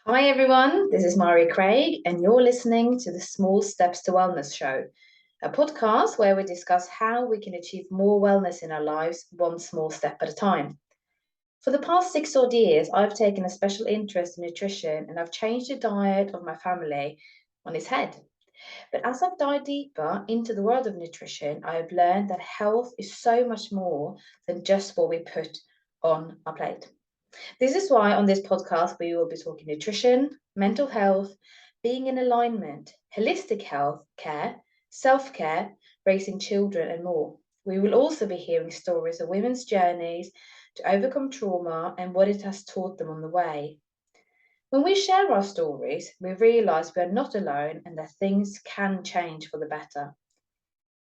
Hi everyone, this is Mari Craig, and you're listening to the Small Steps to Wellness show, a podcast where we discuss how we can achieve more wellness in our lives one small step at a time. For the past 6 odd years, I've taken a special interest in nutrition and I've changed the diet of my family on its head. But as I've dived deeper into the world of nutrition, I have learned that health is so much more than just what we put on our plate. This is why on this podcast we will be talking nutrition, mental health, being in alignment, holistic health care, self care, raising children, and more. We will also be hearing stories of women's journeys to overcome trauma and what it has taught them on the way. When we share our stories, we realize we are not alone and that things can change for the better.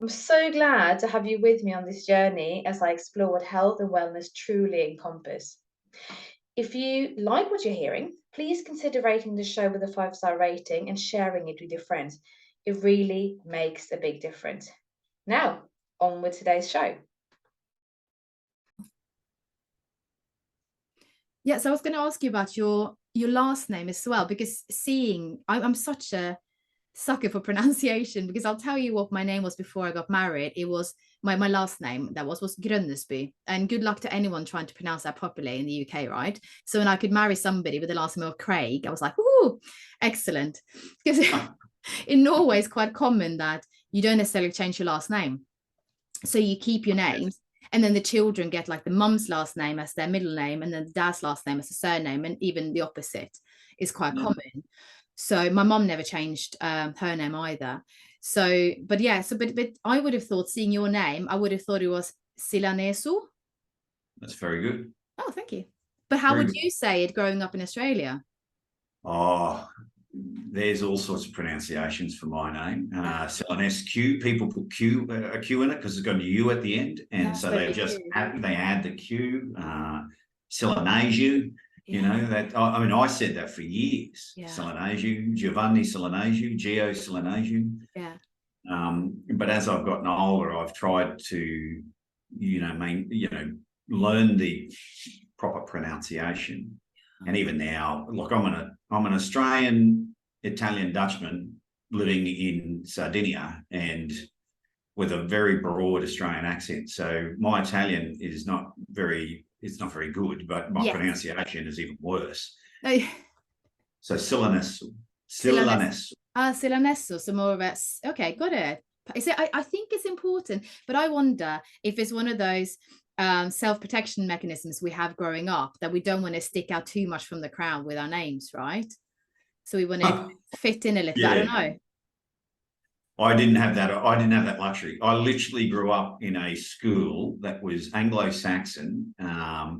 I'm so glad to have you with me on this journey as I explore what health and wellness truly encompass. If you like what you're hearing, please consider rating the show with a 5-star rating and sharing it with your friends. It really makes a big difference. Now, on with today's show. Yeah, so I was going to ask you about your last name as well, because I'm such a sucker for pronunciation, because I'll tell you what my name was before I got married. It was my last name that was Grønnesby, and good luck to anyone trying to pronounce that properly in the UK, right? So when I could marry somebody with the last name of Craig, I was like, ooh, excellent. Because in Norway, it's quite common that you don't necessarily change your last name. So you keep your names, and then the children get like the mum's last name as their middle name, and then the dad's last name as a surname, and even the opposite is quite common. So my mum never changed her name either. So, but yeah, but I would have thought, seeing your name, I would have thought it was Silanesu. That's very good. Oh, thank you. But how Very would good. you say it growing up in Australia? Oh, there's all sorts of pronunciations for my name. Silanescu, people put a Q in it because it's got a U at the end, and That's so what they they just do. add the Q. Silanesu, you know that. I mean, I said that for years. Yeah. Silanesu, Giovanni Silanesu, Gio Silanesu. Yeah. But as I've gotten older, I've tried to, learn the proper pronunciation. And even now, look, I'm an Australian Italian Dutchman living in Sardinia and with a very broad Australian accent. So my Italian is not very good, but my pronunciation is even worse. So Silanesu. Silanesu, so more of a, okay, got it. I think it's important, but I wonder if it's one of those self-protection mechanisms we have growing up, that we don't want to stick out too much from the crowd with our names, right? So we want to fit in a little bit. I don't know. I didn't have that luxury. I literally grew up in a school that was Anglo-Saxon.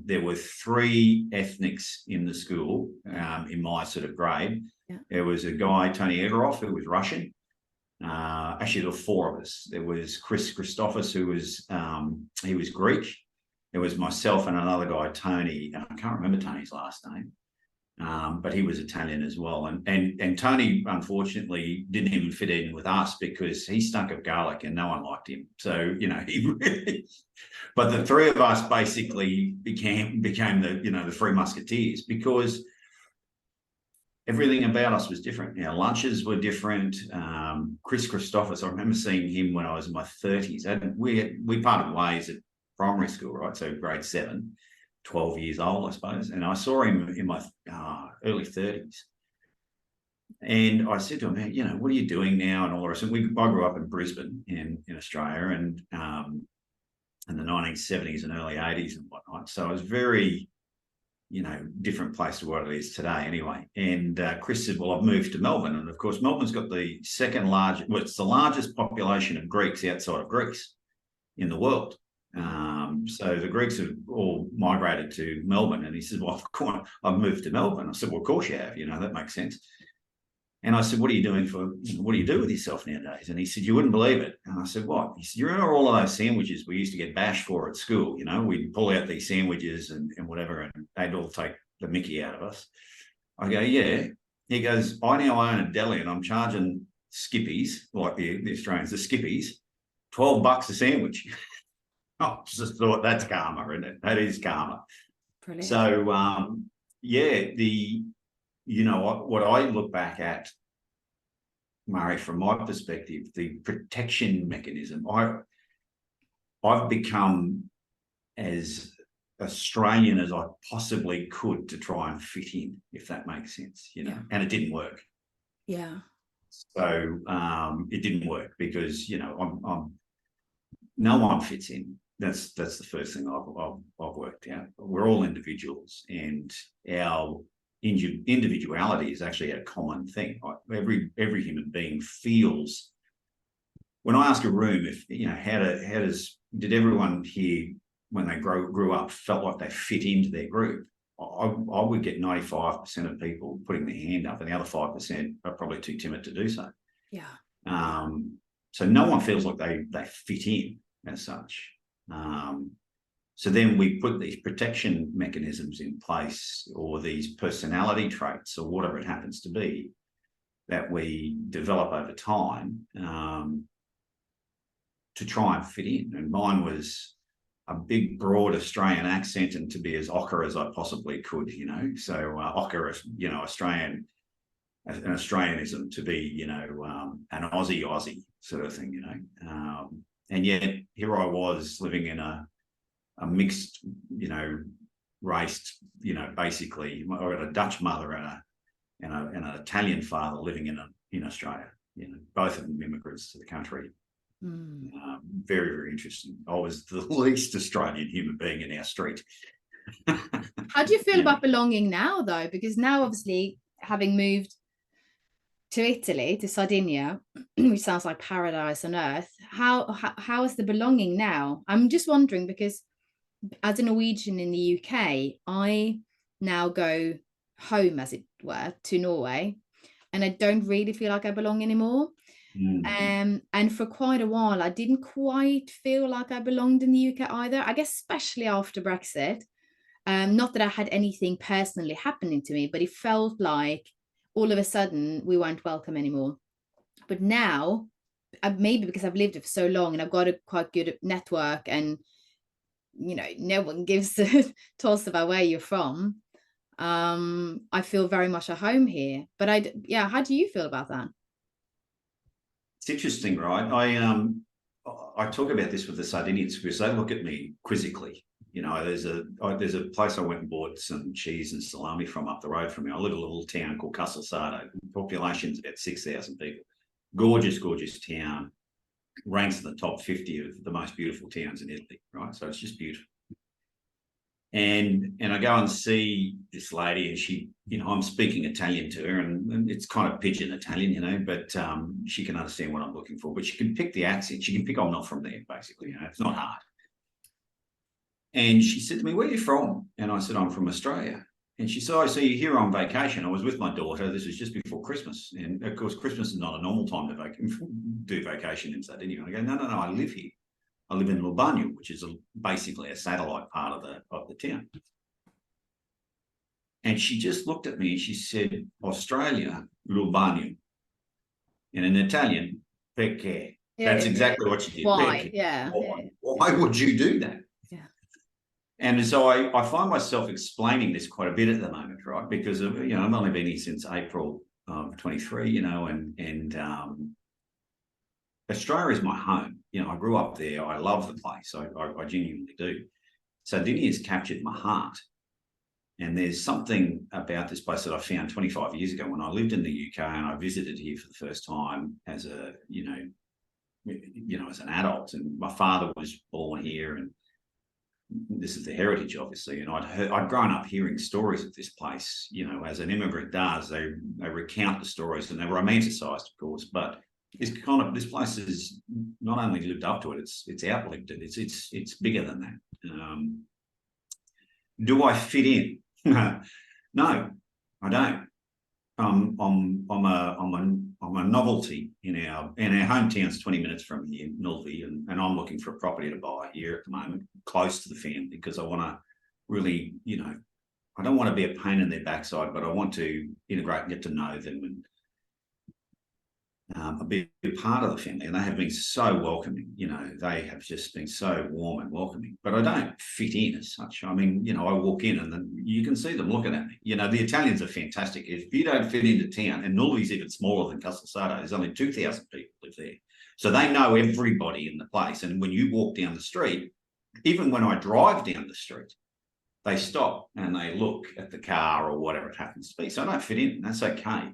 There were 3 ethnics in the school in my sort of grade. Yeah. There was a guy, Tony Egeroff, who was Russian. Actually, there were 4 of us. There was Chris Christophos, who was he was Greek. There was myself and another guy, Tony. I can't remember Tony's last name. But he was Italian as well. And Tony, unfortunately, didn't even fit in with us because he stunk of garlic and no one liked him. So, but the 3 of us basically became the 3 Musketeers, because everything about us was different. Lunches were different. Chris Christophos, I remember seeing him when I was in my 30s. And we parted ways at primary school, right? So grade 7. 12 years old, I suppose. And I saw him in my early 30s. And I said to him, hey, what are you doing now? And all the rest. And I grew up in Brisbane in Australia, and in the 1970s and early 80s and whatnot. So it was very, different place to what it is today anyway. And Chris said, well, I've moved to Melbourne. And of course, Melbourne's got the it's the largest population of Greeks outside of Greece in the world. So the Greeks have all migrated to Melbourne. And he said, well, of course, I've moved to Melbourne. I said, well, of course you have, that makes sense. And I said, what do you do with yourself nowadays? And he said, you wouldn't believe it. And I said, what? He said, you remember all of those sandwiches we used to get bashed for at school? We'd pull out these sandwiches and whatever, and they'd all take the mickey out of us. I go, yeah. He goes, I now own a deli and I'm charging skippies, like the Australians, the skippies, $12 a sandwich. I just thought, that's karma, isn't it? That is karma. Brilliant. So, what I look back at, Murray, from my perspective, the protection mechanism, I've become as Australian as I possibly could to try and fit in, if that makes sense, and it didn't work. Yeah. So it didn't work because, I'm no one fits in. That's the first thing I've worked out. We're all individuals, and our individuality is actually a common thing. Every human being feels. When I ask a room, if did everyone here when they grew up felt like they fit into their group? I would get 95% of people putting their hand up, and the other 5% are probably too timid to do so. Yeah. So no one feels like they fit in as such. So then we put these protection mechanisms in place, or these personality traits, or whatever it happens to be, that we develop over time to try and fit in. And mine was a big, broad Australian accent, and to be as ochre as I possibly could, So ochre, Australian, an Australianism, to be, an Aussie sort of thing, and yet here I was living in a mixed, race, basically. I got a Dutch mother and an Italian father living in Australia, both of them immigrants to the country. Very, very interesting. I was the least Australian human being in our street. How do you feel about belonging now, though? Because now, obviously, having moved to Italy, to Sardinia, which sounds like paradise on earth, how is the belonging now? I'm just wondering, because as a Norwegian in the UK, I now go home, as it were, to Norway, and I don't really feel like I belong anymore. And for quite a while, I didn't quite feel like I belonged in the UK either. I guess especially after Brexit. Not that I had anything personally happening to me, but it felt like all of a sudden we weren't welcome anymore. But now, maybe because I've lived it for so long and I've got a quite good network, and no one gives a toss about where you're from. I feel very much at home here. But how do you feel about that? It's interesting, right? I talk about this with the Sardinians because they look at me quizzically. There's a place I went and bought some cheese and salami from up the road from me. I live in a little town called Casalsardo. Population's about 6,000 people. Gorgeous, gorgeous town. Ranks in the top 50 of the most beautiful towns in Italy, right? So it's just beautiful. And I go and see this lady, and she, I'm speaking Italian to her, and it's kind of pidgin Italian, but she can understand what I'm looking for. But she can pick the accent. She can pick I'm not from there, basically. It's not hard. And she said to me, "Where are you from?" And I said, "I'm from Australia." And she said, "Oh, so you're here on vacation." I was with my daughter. This was just before Christmas. And of course, Christmas is not a normal time to do vacation in Sardinia. And I go, no, I live here. I live in Lubagno, which is basically a satellite part of the town. And she just looked at me and she said, "Australia, Lubagno." And in Italian, perché. That's exactly what she did. Why? Perché. Yeah. Why would you do that? Yeah. And so I find myself explaining this quite a bit at the moment, right? Because I've only been here since April of 23, and Australia is my home. I grew up there. I love the place. I genuinely do. Sardinia has captured my heart. And there's something about this place that I found 25 years ago when I lived in the UK, and I visited here for the first time as as an adult. And my father was born here, and this is the heritage, obviously. And I'd grown up hearing stories of this place, as an immigrant does. They recount the stories, and they're romanticised, of course, but this place has not only lived up to it, it's outlived it. It's bigger than that. Do I fit in? No, I don't. I'm a novelty in our hometown's 20 minutes from here, Milby, and I'm looking for a property to buy here at the moment, close to the family, because I want to really, I don't want to be a pain in their backside, but I want to integrate and get to know them. a big part of the family, and they have been so welcoming. You know, they have just been so warm and welcoming. But I don't fit in as such. I mean, you know, I walk in and then you can see them looking at me. You know, the Italians are fantastic. If you don't fit into town, and Nulli's even smaller than Castellsato, there's only 2,000 people live there, so they know everybody in the place. And when you walk down the street, even when I drive down the street, they stop and they look at the car or whatever it happens to be. So I don't fit in. That's okay.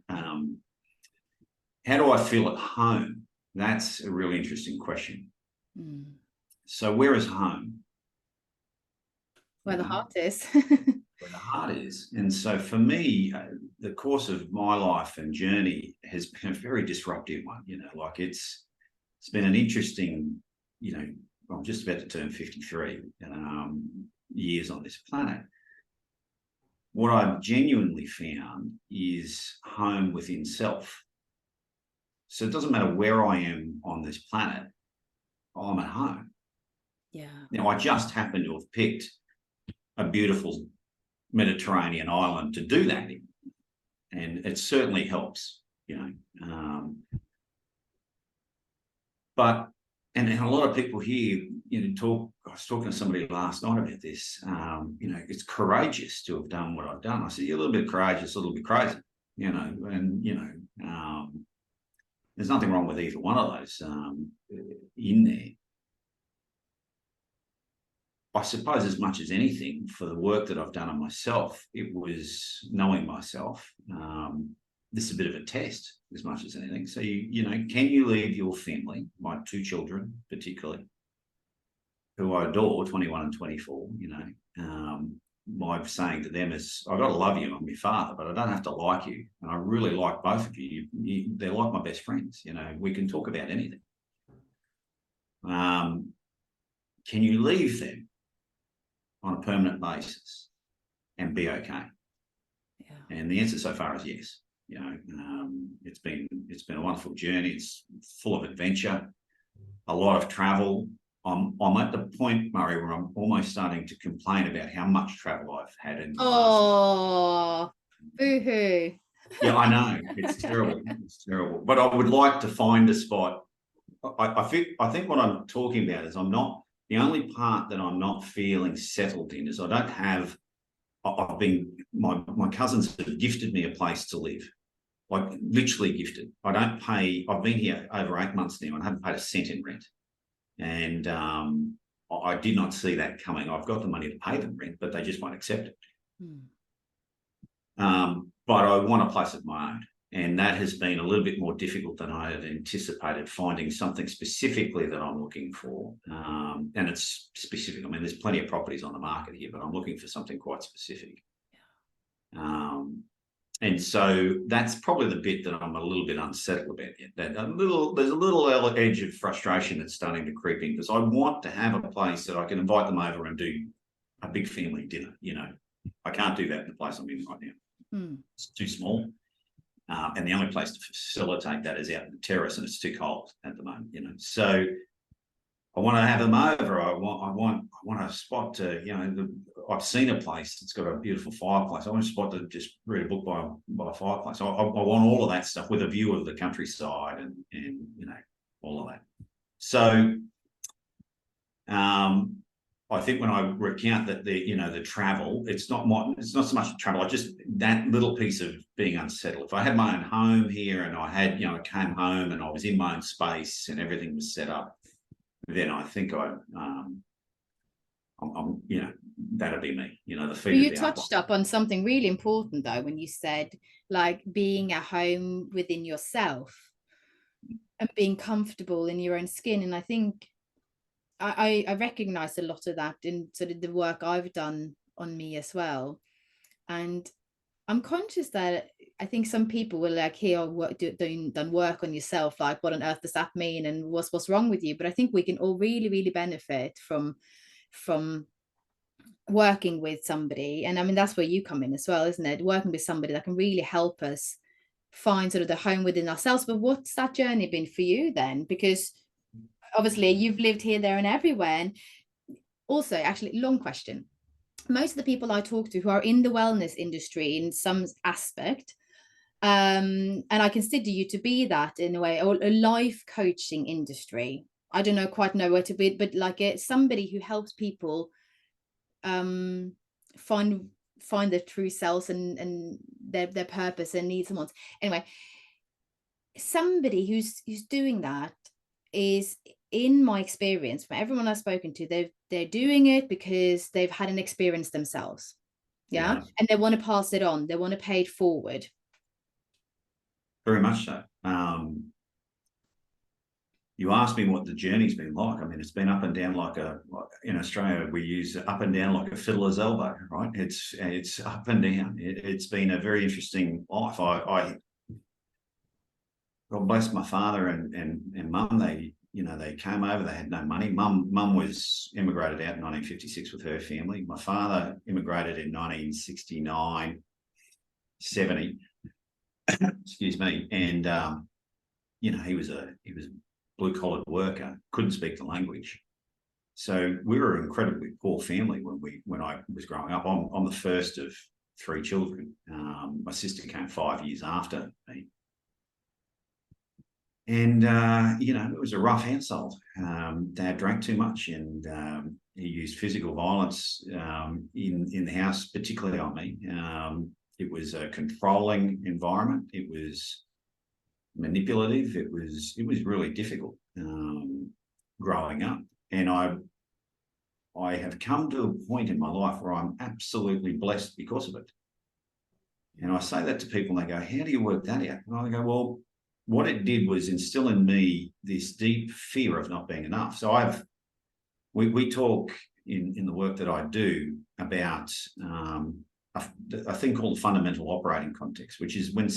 How do I feel at home? That's a really interesting question. Mm. So where is home? Where the heart is. Where the heart is. And so for me, the course of my life and journey has been a very disruptive one. You know, like it's been an interesting, you know, I'm just about to turn 53 years on this planet. What I've genuinely found is home within self. So it doesn't matter where I am on this planet, I'm at home. Yeah. Now, I just happen to have picked a beautiful Mediterranean island to do that in. And it certainly helps, you know. But a lot of people here, you know, I was talking to somebody last night about this, you know, it's courageous to have done what I've done. I said, you're a little bit courageous, a little bit crazy, you know, and, you know, there's nothing wrong with either one of those in there. I suppose as much as anything, for the work that I've done on myself, it was knowing myself. This is a bit of a test as much as anything. So, you know, can you leave your family, my 2 children particularly, who I adore, 21 and 24, you know, my saying to them is, I've got to love you, I'm your father, but I don't have to like you. And I really like both of you. They're like my best friends. You know, we can talk about anything. Can you leave them on a permanent basis and be okay? Yeah. And the answer so far is yes. You know, it's been a wonderful journey. It's full of adventure, a lot of travel. I'm at the point, Murray, where I'm almost starting to complain about how much travel I've had in the last. Boo-hoo. Yeah, I know. It's terrible. It's terrible. But I would like to find a spot. I think what I'm talking about is the only part that I'm not feeling settled in is I don't have, my cousins have gifted me a place to live, like literally gifted. I've been here over 8 months now and haven't paid a cent in rent. And I did not see that coming. I've got the money to pay them rent, but they just won't accept it. But I want a place of my own. And that has been a little bit more difficult than I had anticipated, finding something specifically that I'm looking for. And it's specific. I mean, there's plenty of properties on the market here, but I'm looking for something quite specific. And so that's probably the bit that I'm a little bit unsettled about yet. There's a little edge of frustration that's starting to creep in, because I want to have a place that I can invite them over and do a big family dinner. You know, I can't do that in the place I'm in right now. It's too small. And the only place to facilitate that is out in the terrace, and it's too cold at the moment, you know. So I want to have them over. I want a spot to, you know, I've seen a place that's got a beautiful fireplace. I want a spot to just read a book by a fireplace. I want all of that stuff with a view of the countryside and you know, all of that. So I think when I recount that the travel, it's not so much travel. That little piece of being unsettled. If I had my own home here and I came home and I was in my own space and everything was set up, then I think I'm that'd be me. You know, the feet. You touched up on something really important though when you said like being at home within yourself and being comfortable in your own skin, and I think I recognize a lot of that in sort of the work I've done on me as well. And I'm conscious that I think some people will like hear done work on yourself, like what on earth does that mean and what's wrong with you? But I think we can all really, really benefit from working with somebody. And I mean, that's where you come in as well, isn't it? Working with somebody that can really help us find sort of the home within ourselves. But what's that journey been for you then? Because obviously you've lived here, there and everywhere. And also, actually, long question. Most of the people I talk to who are in the wellness industry in some aspect And I consider you to be that in a way, or a life coaching industry. I don't know quite know where to be, but like it's somebody who helps people find their true selves and their purpose and needs and wants. Anyway, somebody who's doing that is, in my experience, from everyone I've spoken to, they're doing it because they've had an experience themselves. Yeah. And they want to pass it on. They want to pay it forward. Very much so. You asked me what the journey's been like. I mean, it's been up and down like in Australia, we use up and down like a fiddler's elbow, right? It's up and down. It's been a very interesting life. God bless my father and mum. They came over, they had no money. Mum was immigrated out in 1956 with her family. My father immigrated in 1969, 70. Excuse me. And, he was a blue-collar worker, couldn't speak the language. So we were an incredibly poor family when I was growing up. I'm the first of 3 children. My sister came 5 years after me. And, it was a rough household. Dad drank too much and he used physical violence in the house, particularly on me. It was a controlling environment. It was manipulative. It was really difficult growing up. And I have come to a point in my life where I'm absolutely blessed because of it. And I say that to people and they go, how do you work that out? And I go, well, what it did was instill in me this deep fear of not being enough. So we talk in the work that I do about a thing called fundamental operating context, which is when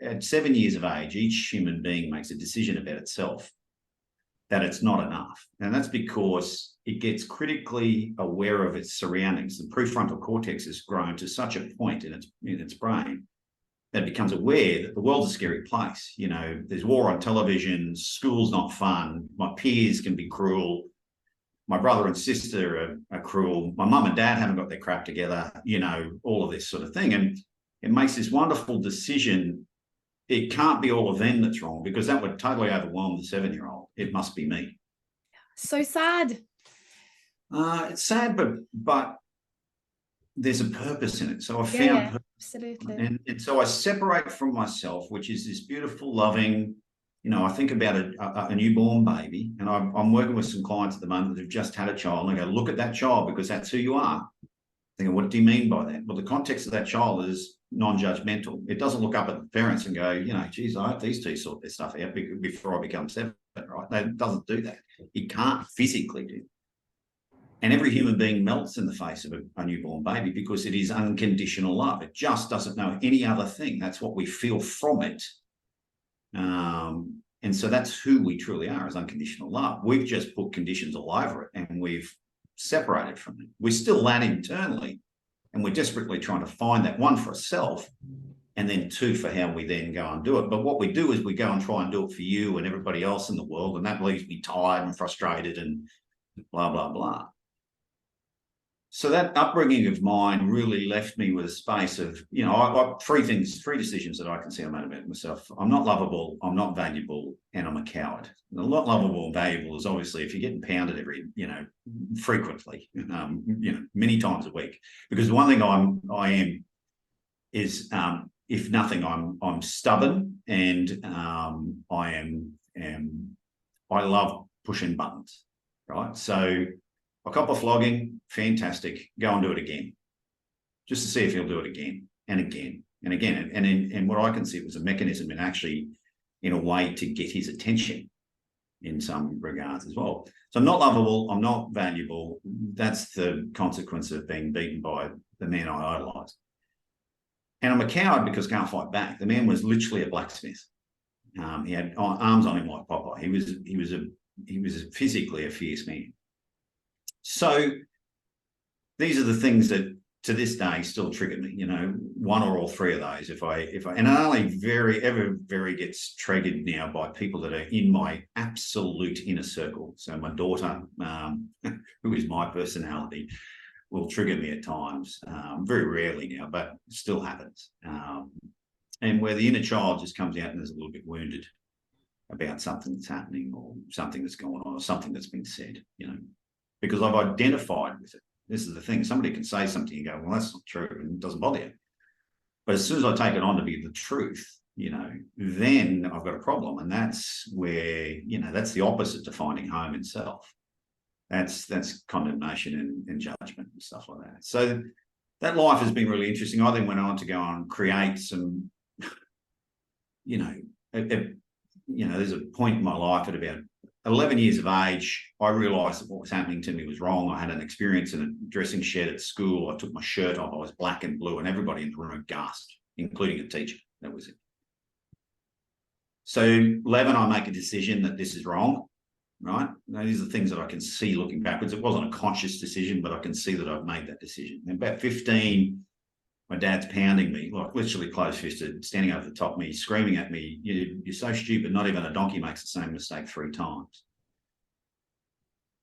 at 7 years of age, each human being makes a decision about itself that it's not enough. And that's because it gets critically aware of its surroundings. The prefrontal cortex has grown to such a point in its brain that it becomes aware that the world's a scary place. There's war on television, school's not fun, my peers can be cruel, my brother and sister are cruel, my mum and dad haven't got their crap together, all of this sort of thing. And it makes this wonderful decision. It can't be all of them that's wrong, because that would totally overwhelm the 7-year-old. It must be me. So sad. It's sad, but there's a purpose in it. So I found purpose. Absolutely. And so I separate from myself, which is this beautiful, loving, I think about a newborn baby, and I'm working with some clients at the moment that have just had a child, and I go, look at that child, because that's who you are. Thinking, what do you mean by that? Well, the context of that child is non-judgmental. It doesn't look up at the parents and go, geez, I hope these two sort their stuff out before I become 7, right? It doesn't do that. It can't physically do that. And every human being melts in the face of a newborn baby because it is unconditional love. It just doesn't know any other thing. That's what we feel from it. And so that's who we truly are, is unconditional love. We've just put conditions all over it and we've separated from it. We're still that internally, and we're desperately trying to find that, one, for ourselves, and then 2, for how we then go and do it. But what we do is we go and try and do it for you and everybody else in the world, and that leaves me tired and frustrated and blah, blah, blah. So that upbringing of mine really left me with a space of, I 3 decisions that I can see I made about myself. I'm not lovable, I'm not valuable, and I'm a coward. And a lot lovable and valuable is obviously if you're getting pounded frequently, many times a week. Because the one thing I am is, if nothing, I'm stubborn, and I love pushing buttons, right? So I cop a flogging, fantastic, go and do it again, just to see if he'll do it again and again and again. And what I can see was a mechanism in a way to get his attention in some regards as well. So I'm not lovable, I'm not valuable. That's the consequence of being beaten by the man I idolise. And I'm a coward because I can't fight back. The man was literally a blacksmith. He had arms on him like Popeye. He was physically a fierce man. So these are the things that to this day still trigger me, one or all 3 of those. And it only very gets triggered now by people that are in my absolute inner circle. So my daughter, who is my personality, will trigger me at times, very rarely now, but it still happens. and where the inner child just comes out and is a little bit wounded about something that's happening or something that's going on or something that's been said, because I've identified with it. This is the thing. Somebody can say something and go, well, that's not true, and it doesn't bother you. But as soon as I take it on to be the truth, then I've got a problem. And that's where, that's the opposite to finding home in self. That's condemnation and judgment and stuff like that. So that life has been really interesting. I then went on to go and create some, there's a point in my life at about 11 years of age, I realised that what was happening to me was wrong. I had an experience in a dressing shed at school. I took my shirt off. I was black and blue, and everybody in the room gasped, including a teacher. That was it. So 11, I make a decision that this is wrong, right? Now, these are the things that I can see looking backwards. It wasn't a conscious decision, but I can see that I've made that decision. And about 15, my dad's pounding me, like literally close-fisted, standing over the top of me, screaming at me, you're so stupid, not even a donkey makes the same mistake 3 times.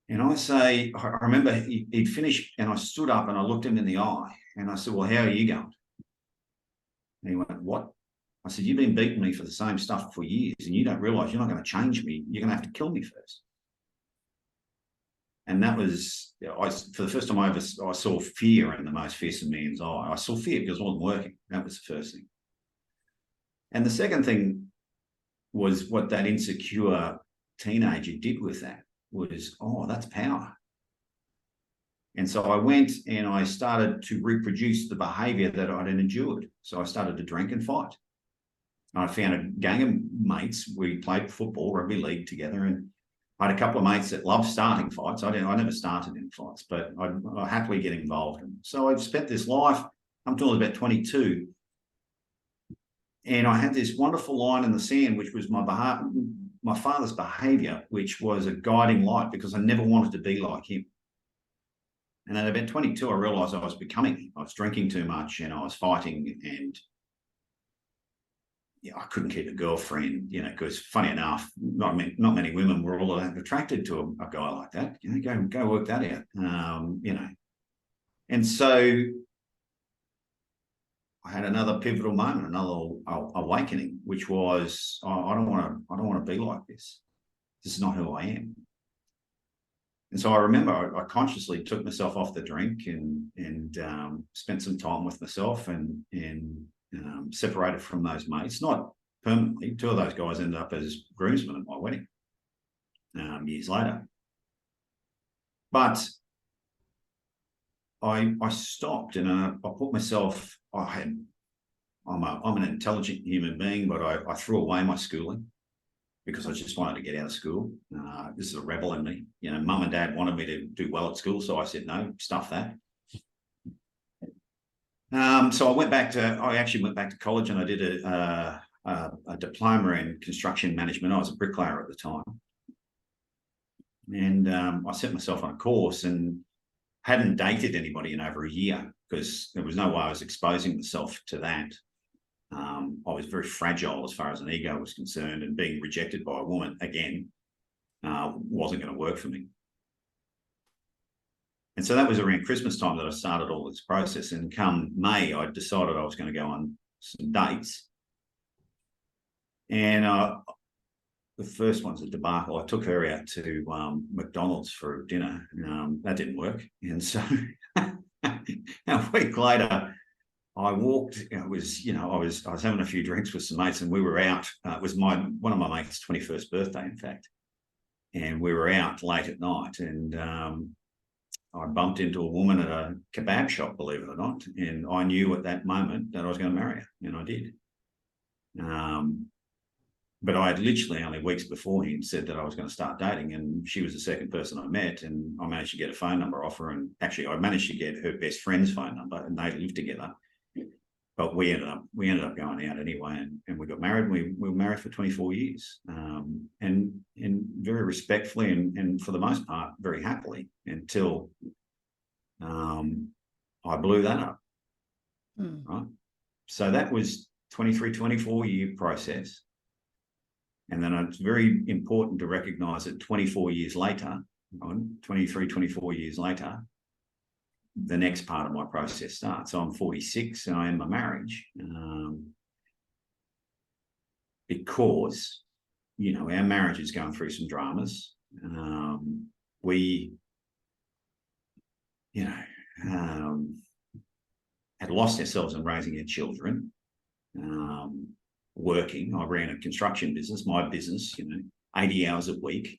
And I remember he'd finished, and I stood up and I looked him in the eye and I said, well, how are you going? And he went, what? I said, you've been beating me for the same stuff for years and you don't realise you're not going to change me. You're going to have to kill me first. And that was, for the first time I saw fear in the most fearsome man's eye. I saw fear because it wasn't working. That was the first thing. And the second thing was what that insecure teenager did with that was, oh, that's power. And so I went and I started to reproduce the behaviour that I'd endured. So I started to drink and fight. I found a gang of mates. We played football, rugby league together, and I had a couple of mates that loved starting fights. I never started in fights, but I happily get involved in them. So I've spent this life, I'm talking about 22, and I had this wonderful line in the sand, which was my father's behaviour, which was a guiding light because I never wanted to be like him. And at about 22, I realised I was becoming him. I was drinking too much and I was fighting, and I couldn't keep a girlfriend, because funny enough, not many women were all that attracted to a guy like that. Go work that out, And so I had another pivotal moment, another awakening, which was I don't want to be like this. This is not who I am. And so I remember I consciously took myself off the drink and spent some time with myself and separated from those mates, not permanently. 2 of those guys ended up as groomsmen at my wedding years later. But I stopped and I put myself, I'm an intelligent human being, but I threw away my schooling because I just wanted to get out of school. This is a rebel in me. Mum and dad wanted me to do well at school, so I said, no, stuff that. So I actually went back to college and I did a diploma in construction management. I was a bricklayer at the time. And I set myself on a course and hadn't dated anybody in over a year because there was no way I was exposing myself to that. I was very fragile as far as an ego was concerned, and being rejected by a woman, again, wasn't going to work for me. And so that was around Christmas time that I started all this process. And come May, I decided I was going to go on some dates. And the first one's a debacle. I took her out to McDonald's for dinner. That didn't work. And so a week later, I walked. I was having a few drinks with some mates, and we were out. It was one of my mates' 21st birthday, in fact. And we were out late at night, and I bumped into a woman at a kebab shop, believe it or not, and I knew at that moment that I was going to marry her, and I did. But I had literally only weeks beforehand said that I was going to start dating, and she was the second person I met, and I managed to get a phone number off her, and actually I managed to get her best friend's phone number, and they lived together. But we ended up going out anyway, and we got married. We were married for 24 years, and very respectfully and for the most part very happily until I blew that up. Right, so that was 24 year process, and then it's very important to recognise that 24 years later, 24 years later, the next part of my process starts. So I'm 46 and I end my marriage. because, you know, our marriage is going through some dramas. We, you know, had lost ourselves in raising our children, working. I ran a construction business, my business, you know, 80 hours a week.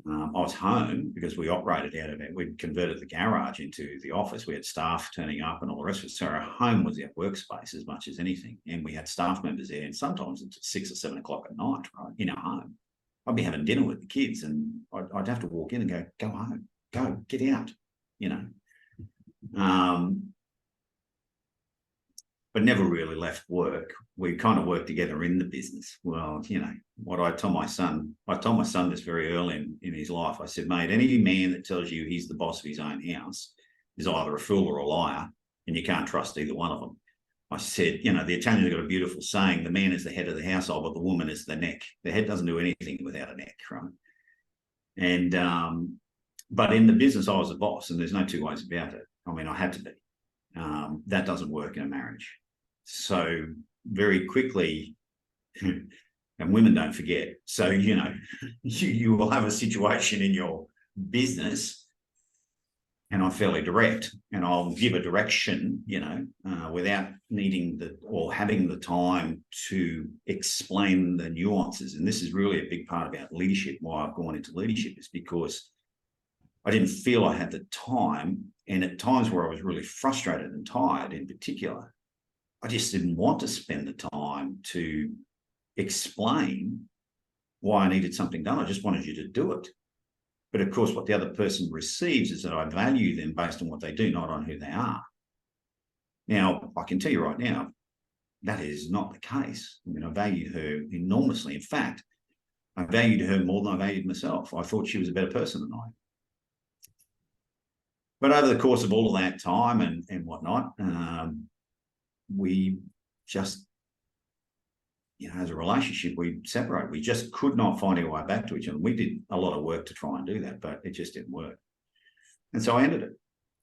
I was home because we operated out of it. We'd converted the garage into the office. We had staff turning up and all the rest of it. So our home was our workspace as much as anything. And we had staff members there. And sometimes it's 6 or 7 o'clock at night, right, in our home. I'd be having dinner with the kids and I'd have to walk in and go home, go, get out, you know. But never really left work. We kind of worked together in the business. Well, you know, what I told my son this very early in his life. I said, mate, any man that tells you he's the boss of his own house is either a fool or a liar, and you can't trust either one of them. I said, you know, the Italians have got a beautiful saying, the man is the head of the household, but the woman is the neck. The head doesn't do anything without a neck, right? And, but in the business, I was the boss, and there's no two ways about it. I mean, I had to be. That doesn't work in a marriage. So very quickly, and women don't forget. So, you know, you will have a situation in your business, and I'm fairly direct, and I'll give a direction, you know, without needing or having the time to explain the nuances. And this is really a big part about leadership. Why I've gone into leadership is because I didn't feel I had the time, and at times where I was really frustrated and tired in particular, I just didn't want to spend the time to explain why I needed something done. I just wanted you to do it. But of course, what the other person receives is that I value them based on what they do, not on who they are. Now, I can tell you right now, that is not the case. I mean, I valued her enormously. In fact, I valued her more than I valued myself. I thought she was a better person than I. But over the course of all of that time and whatnot, we just, you know, as a relationship, we separated. We just could not find our way back to each other. We did a lot of work to try and do that, but it just didn't work. And so I ended it.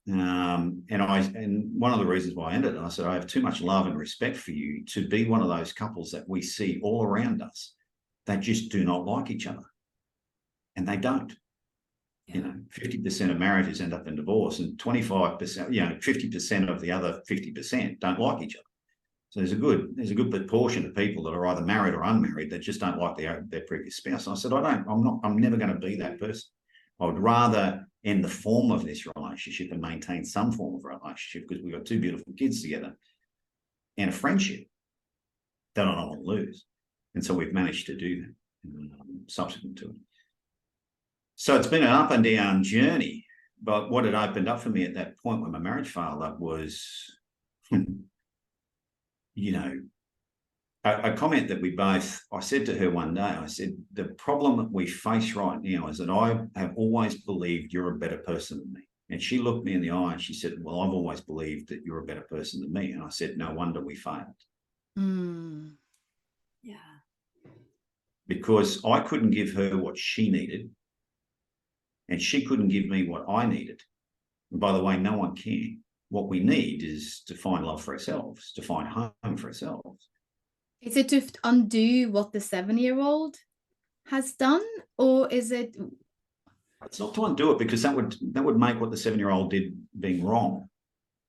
And one of the reasons why I ended it, I said, I have too much love and respect for you to be one of those couples that we see all around us that just do not like each other. And they don't. You know, 50% of marriages end up in divorce, and 25%, you know, 50% of the other 50% don't like each other. So there's a good proportion of people that are either married or unmarried that just don't like their previous spouse. And I said, I'm never going to be that person. I would rather end the form of this relationship and maintain some form of relationship, because we've got 2 beautiful kids together and a friendship that I don't want to lose. And so we've managed to do that subsequent to it. So it's been an up and down journey, but what had opened up for me at that point when my marriage failed up was, you know, a comment that I said to her one day, I said, the problem that we face right now is that I have always believed you're a better person than me. And she looked me in the eye and she said, well, I've always believed that you're a better person than me. And I said, no wonder we failed. Yeah. Because I couldn't give her what she needed, and she couldn't give me what I needed. And by the way, no one can. What we need is to find love for ourselves, to find home for ourselves. Is it to undo what the 7-year-old has done, or is it? It's not to undo it, because that would make what the 7-year-old did being wrong.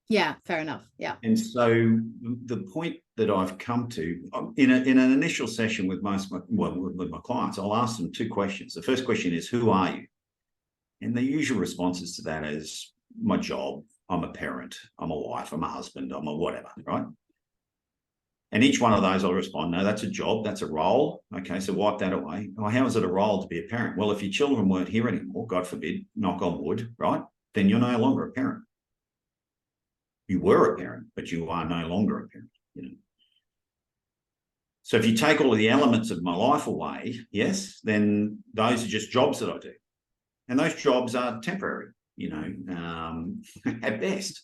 Yeah, fair enough. Yeah. And so the point that I've come to in an initial session with with my clients, I'll ask them 2 questions. The first question is, who are you? And the usual responses to that is my job, I'm a parent, I'm a wife, I'm a husband, I'm a whatever, right? And each one of those I'll respond, no, that's a job, that's a role. Okay, so wipe that away. Well, how is it a role to be a parent? Well, if your children weren't here anymore, God forbid, knock on wood, right? Then you're no longer a parent. You were a parent, but you are no longer a parent, you know. So if you take all of the elements of my life away, yes, then those are just jobs that I do. And those jobs are temporary, you know, at best.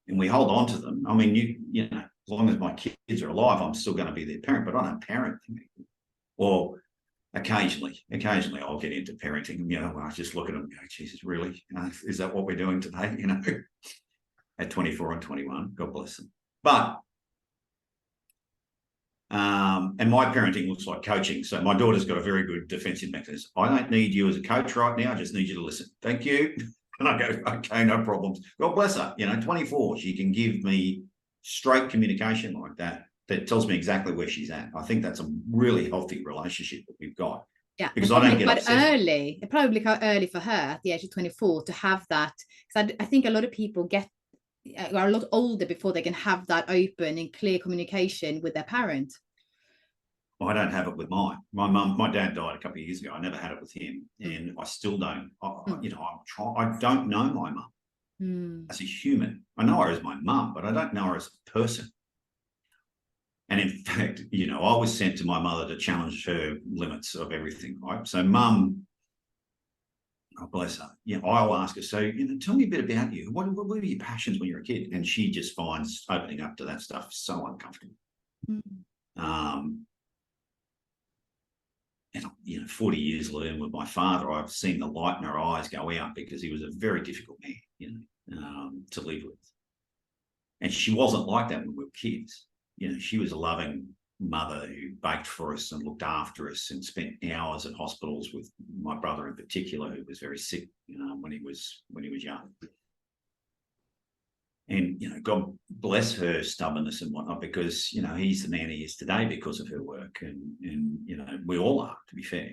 And we hold on to them. I mean, you know, as long as my kids are alive, I'm still going to be their parent, but I don't parent them. Or occasionally I'll get into parenting. You know, I just look at them and go, Jesus, really? Is that what we're doing today? You know, at 24 and 21, God bless them. But And my parenting looks like coaching. So my daughter's got a very good defensive mechanism. I don't need you as a coach right now. I just need you to listen. Thank you. And I go, okay, no problems. God bless her. 24, she can give me straight communication like that tells me exactly where she's at. I think that's a really healthy relationship that we've got. Yeah, because I don't get quite upset. early. Probably quite early for her at the age of 24 to have that. Because I think a lot of people are a lot older before they can have that open and clear communication with their parent. I don't have it with mine. My dad died a couple of years ago. I never had it with him, and I still don't. I don't know my mum as a human. I know her as my mum, but I don't know her as a person. And in fact, I was sent to my mother to challenge her limits of everything. Right? So, mum, God bless her. I'll ask her. So, tell me a bit about you. What were your passions when you were a kid? And she just finds opening up to that stuff so uncomfortable. And 40 years living with my father, I've seen the light in her eyes go out because he was a very difficult man, to live with. And she wasn't like that when we were kids. She was a loving mother who baked for us and looked after us and spent hours at hospitals with my brother in particular, who was very sick, when he was young. And, God bless her stubbornness and whatnot, because, he's the man he is today because of her work. And we all are, to be fair.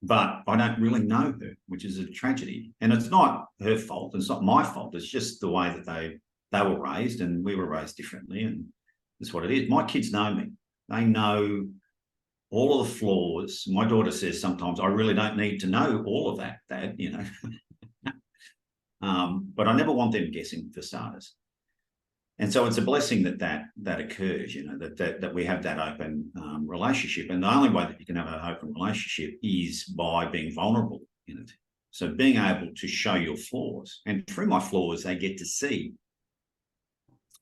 But I don't really know her, which is a tragedy. And it's not her fault. It's not my fault. It's just the way that they were raised, and we were raised differently. And that's what it is. My kids know me. They know all of the flaws. My daughter says sometimes, I really don't need to know all of that, Dad, But I never want them guessing, for starters. And so it's a blessing that occurs, that we have that open relationship. And the only way that you can have an open relationship is by being vulnerable in it. So being able to show your flaws, and through my flaws, they get to see.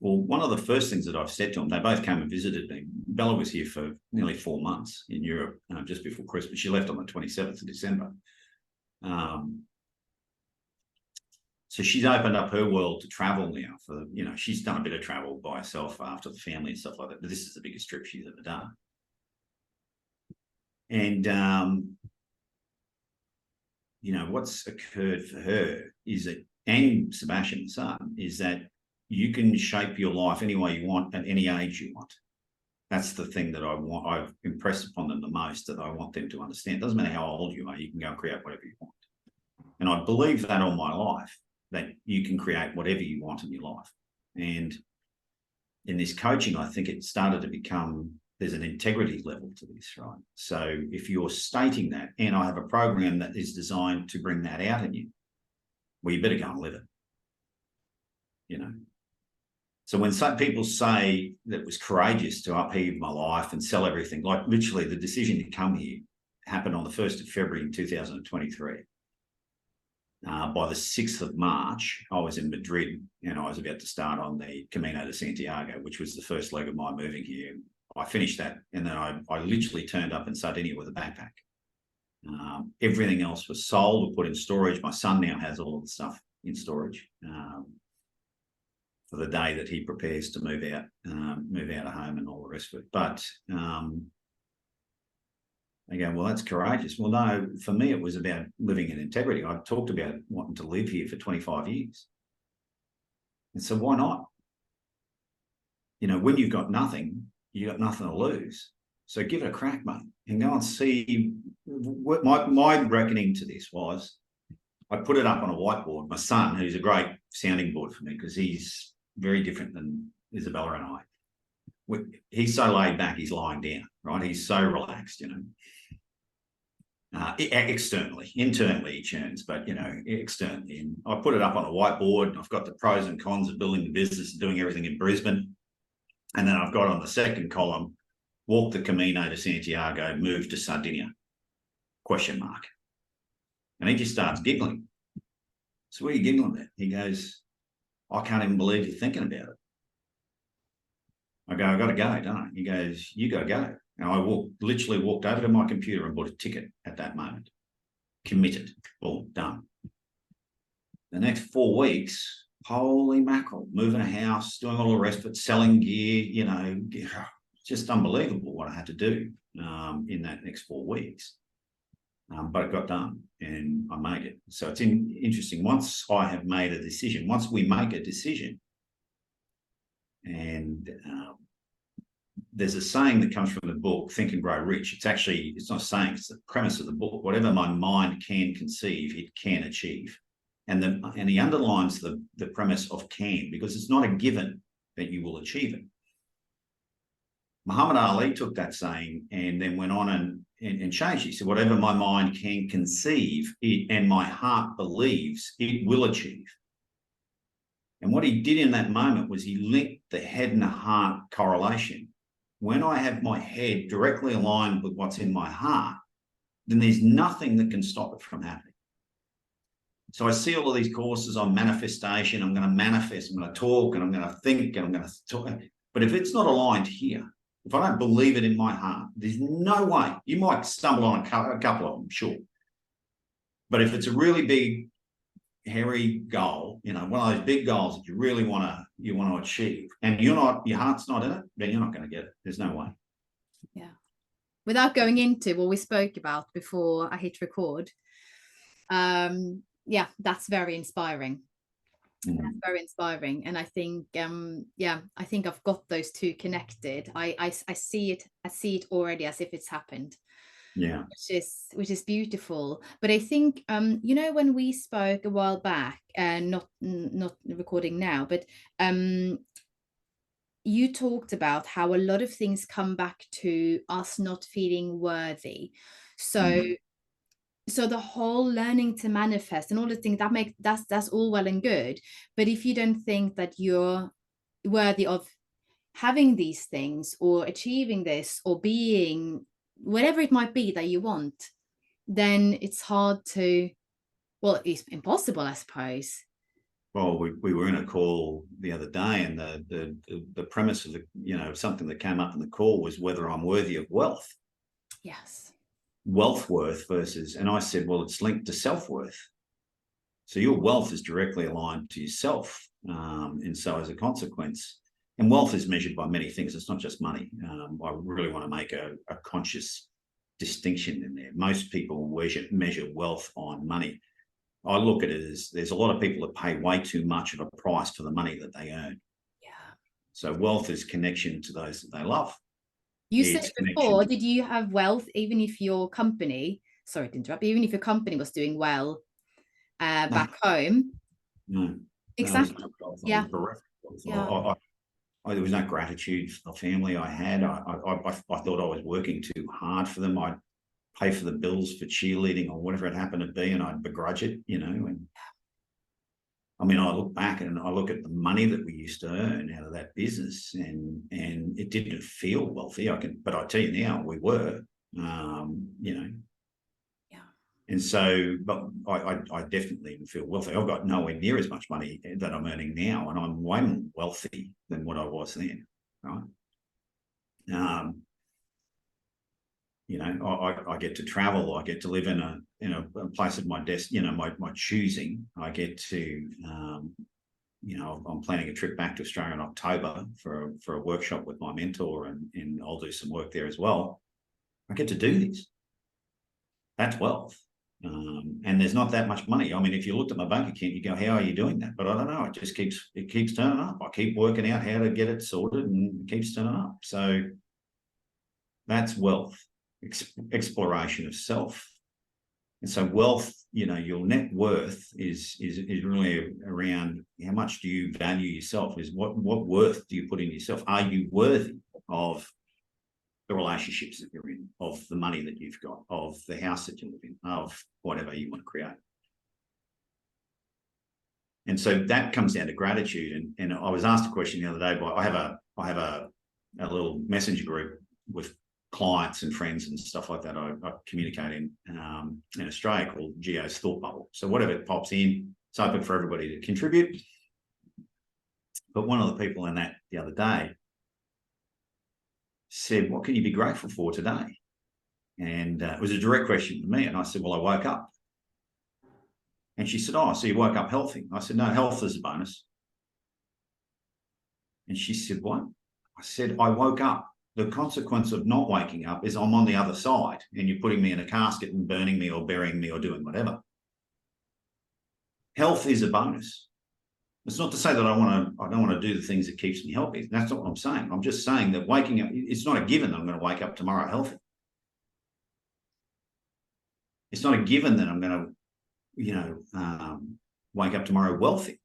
Well, one of the first things that I've said to them, they both came and visited me. Bella was here for nearly 4 months in Europe, just before Christmas. She left on the 27th of December. So she's opened up her world to travel now. She's done a bit of travel by herself after the family and stuff like that, but this is the biggest trip she's ever done. And, what's occurred for her is that, and Sebastian, the son, is that you can shape your life any way you want at any age you want. That's the thing that I've impressed upon them the most, that I want them to understand. It doesn't matter how old you are, you can go and create whatever you want. And I believe that all my life, that you can create whatever you want in your life. And in this coaching, I think it started to become, there's an integrity level to this, right? So if you're stating that, and I have a program that is designed to bring that out in you, well, you better go and live it. So when some people say that it was courageous to upheave my life and sell everything, like literally the decision to come here happened on the 1st of February in 2023. By the 6th of March, I was in Madrid, and I was about to start on the Camino de Santiago, which was the first leg of my moving here. I finished that, and then I literally turned up in Sardinia with a backpack. Everything else was sold or put in storage. My son now has all of the stuff in storage for the day that he prepares to move out of home and all the rest of it. But they go, well, that's courageous. Well, no, for me, it was about living in integrity. I talked about wanting to live here for 25 years. And so why not? When you've got nothing, you've got nothing to lose. So give it a crack, mate, and go and see. What my reckoning to this was, I put it up on a whiteboard. My son, who's a great sounding board for me, because he's very different than Isabella and I. He's so laid back, he's lying down, right? He's so relaxed, externally. Internally he churns, but, externally. And I put it up on a whiteboard. I've got the pros and cons of building the business and doing everything in Brisbane. And then I've got on the second column, walk the Camino de Santiago, move to Sardinia, ? And he just starts giggling. So what are you giggling at? He goes, I can't even believe you're thinking about it. I go, I got to go, don't I? He goes, you got to go. And I literally walked over to my computer and bought a ticket at that moment. Committed. All done. The next 4 weeks, holy mackerel, moving a house, doing all the rest of it, selling gear, just unbelievable what I had to do in that next 4 weeks. But it got done and I made it. So it's interesting. Once I have made a decision, once we make a decision, and there's a saying that comes from the book, Think and Grow Rich. It's not a saying, it's the premise of the book. Whatever my mind can conceive, it can achieve. And he underlines the premise of can, because it's not a given that you will achieve it. Muhammad Ali took that saying and then went on and changed. He said, whatever my mind can conceive and my heart believes, it will achieve. And what he did in that moment was he linked the head and the heart correlation. When I have my head directly aligned with what's in my heart, then there's nothing that can stop it from happening. So I see all of these courses on manifestation. I'm going to manifest, I'm going to talk, and I'm going to think, and I'm going to talk. But if it's not aligned here, if I don't believe it in my heart, there's no way. You might stumble on a couple of them, sure. But if it's a really big, hairy goal, one of those big goals that you really want to achieve, and your heart's not in it, then you're not going to get it. There's no way. Yeah. Without going into what we spoke about before I hit record, yeah, that's very inspiring. That's very inspiring. And I think I think I've got those two connected. I see it already as if it's happened. Yeah, which is beautiful. But I think when we spoke a while back, and not recording now, but you talked about how a lot of things come back to us not feeling worthy. So the whole learning to manifest and all the things that's all well and good, but if you don't think that you're worthy of having these things or achieving this or being whatever it might be that you want, then it's hard to, well, it's impossible, I suppose. Well, we were in a call the other day, and the premise of something that came up in the call was whether I'm worthy of wealth. Yes. Wealth worth versus, and I said, well, it's linked to self-worth. So your wealth is directly aligned to yourself. And so as a consequence, and wealth is measured by many things. It's not just money. I really want to make a conscious distinction in there. Most people measure wealth on money. I look at it as there's a lot of people that pay way too much of a price for the money that they earn. Yeah. So wealth is connection to those that they love. You said before, did you have wealth even if your company, sorry to interrupt, even if your company was doing well back home? No. Exactly. Yeah. There was no gratitude for the family I had. I thought I was working too hard for them. I'd pay for the bills for cheerleading or whatever it happened to be, and I'd begrudge it, and I mean, I look back and I look at the money that we used to earn out of that business, and it didn't feel wealthy. But I tell you now, we were, Yeah. And so, but I definitely didn't feel wealthy. I've got nowhere near as much money that I'm earning now, and I'm way more wealthy than what I was then, right? I get to travel. I get to live in a place of my my choosing. I get to, I'm planning a trip back to Australia in October for a workshop with my mentor, and I'll do some work there as well. I get to do this. That's wealth. And there's not that much money. I mean, if you looked at my bank account, you go, how are you doing that? But I don't know. It keeps turning up. I keep working out how to get it sorted, and it keeps turning up. So that's wealth. Exploration of self. And so wealth, your net worth is really around how much do you value yourself, is what worth do you put in yourself? Are you worthy of the relationships that you're in, of the money that you've got, of the house that you live in, of whatever you want to create? And so that comes down to gratitude. And I was asked a question the other day by, I have a little messenger group with clients and friends and stuff like that I communicate in Australia called Gio's Thought Bubble. So whatever pops in, it's open for everybody to contribute. But one of the people in that the other day said, what can you be grateful for today? And it was a direct question to me. And I said, well, I woke up. And she said, oh, so you woke up healthy? I said, no, health is a bonus. And she said, what? I said, I woke up. The consequence of not waking up is I'm on the other side and you're putting me in a casket and burning me or burying me or doing whatever. Health is a bonus. It's not to say that I don't want to do the things that keeps me healthy. That's not what I'm saying. I'm just saying that waking up, it's not a given that I'm going to wake up tomorrow healthy. It's not a given that I'm going to, wake up tomorrow wealthy.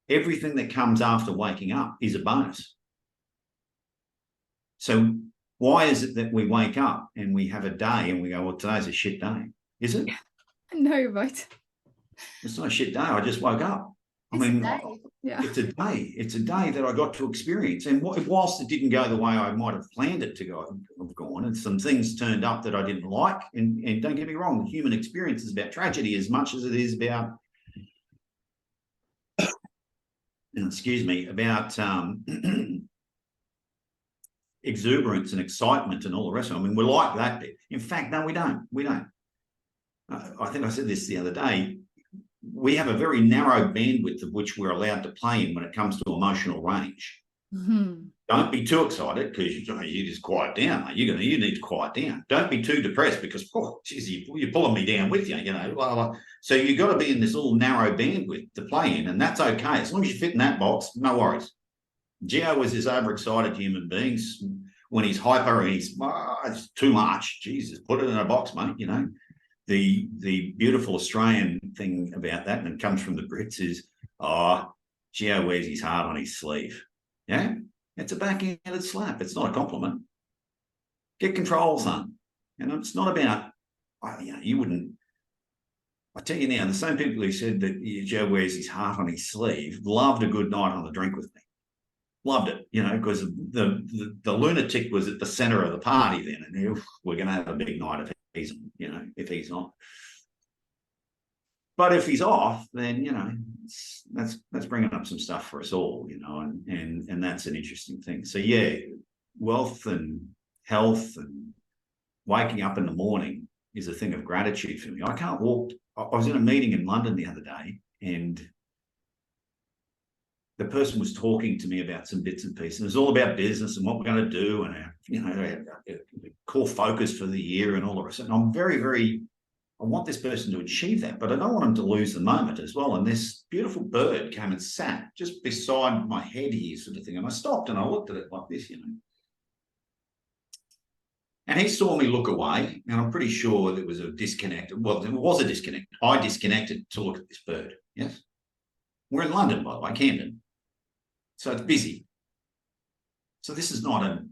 Everything that comes after waking up is a bonus. So why is it that we wake up and we have a day and we go, well, today's a shit day? Is it? No, right. It's not a shit day. I just woke up. It's a day. It's a day that I got to experience. And whilst it didn't go the way I might have planned it to have gone, and some things turned up that I didn't like, and don't get me wrong, the human experience is about tragedy as much as it is about, exuberance and excitement and all the rest of it. I mean, we're like that bit. In fact, no, we don't. We don't. I think I said this the other day. We have a very narrow bandwidth of which we're allowed to play in when it comes to emotional range. Mm-hmm. Don't be too excited because you just quiet down. You need to quiet down. Don't be too depressed because, oh, geez, you're pulling me down with you, Blah, blah. So you've got to be in this little narrow bandwidth to play in, and that's okay. As long as you fit in that box, no worries. Gio was this overexcited human being. When he's hyper, it's too much. Jesus, put it in a box, mate, The beautiful Australian thing about that, and it comes from the Brits, is, Gio wears his heart on his sleeve. Yeah? It's a backhanded slap. It's not a compliment. Get control, son. It's not about, you wouldn't. I tell you now, the same people who said that Gio wears his heart on his sleeve loved a good night on the drink with me. Loved it, because the lunatic was at the centre of the party then, and we're going to have a big night if he's not. But if he's off, then that's bringing up some stuff for us all, and that's an interesting thing. So yeah, wealth and health and waking up in the morning is a thing of gratitude for me. I can't walk. I was in a meeting in London the other day, and the person was talking to me about some bits and pieces. It was all about business and what we're going to do, and our core focus for the year and all the rest. And I'm very, very. I want this person to achieve that, but I don't want them to lose the moment as well. And this beautiful bird came and sat just beside my head here, sort of thing. And I stopped and I looked at it like this, And he saw me look away, and I'm pretty sure there was a disconnect. Well, there was a disconnect. I disconnected to look at this bird. Yes, we're in London, by the way, Camden. So it's busy. So this is not a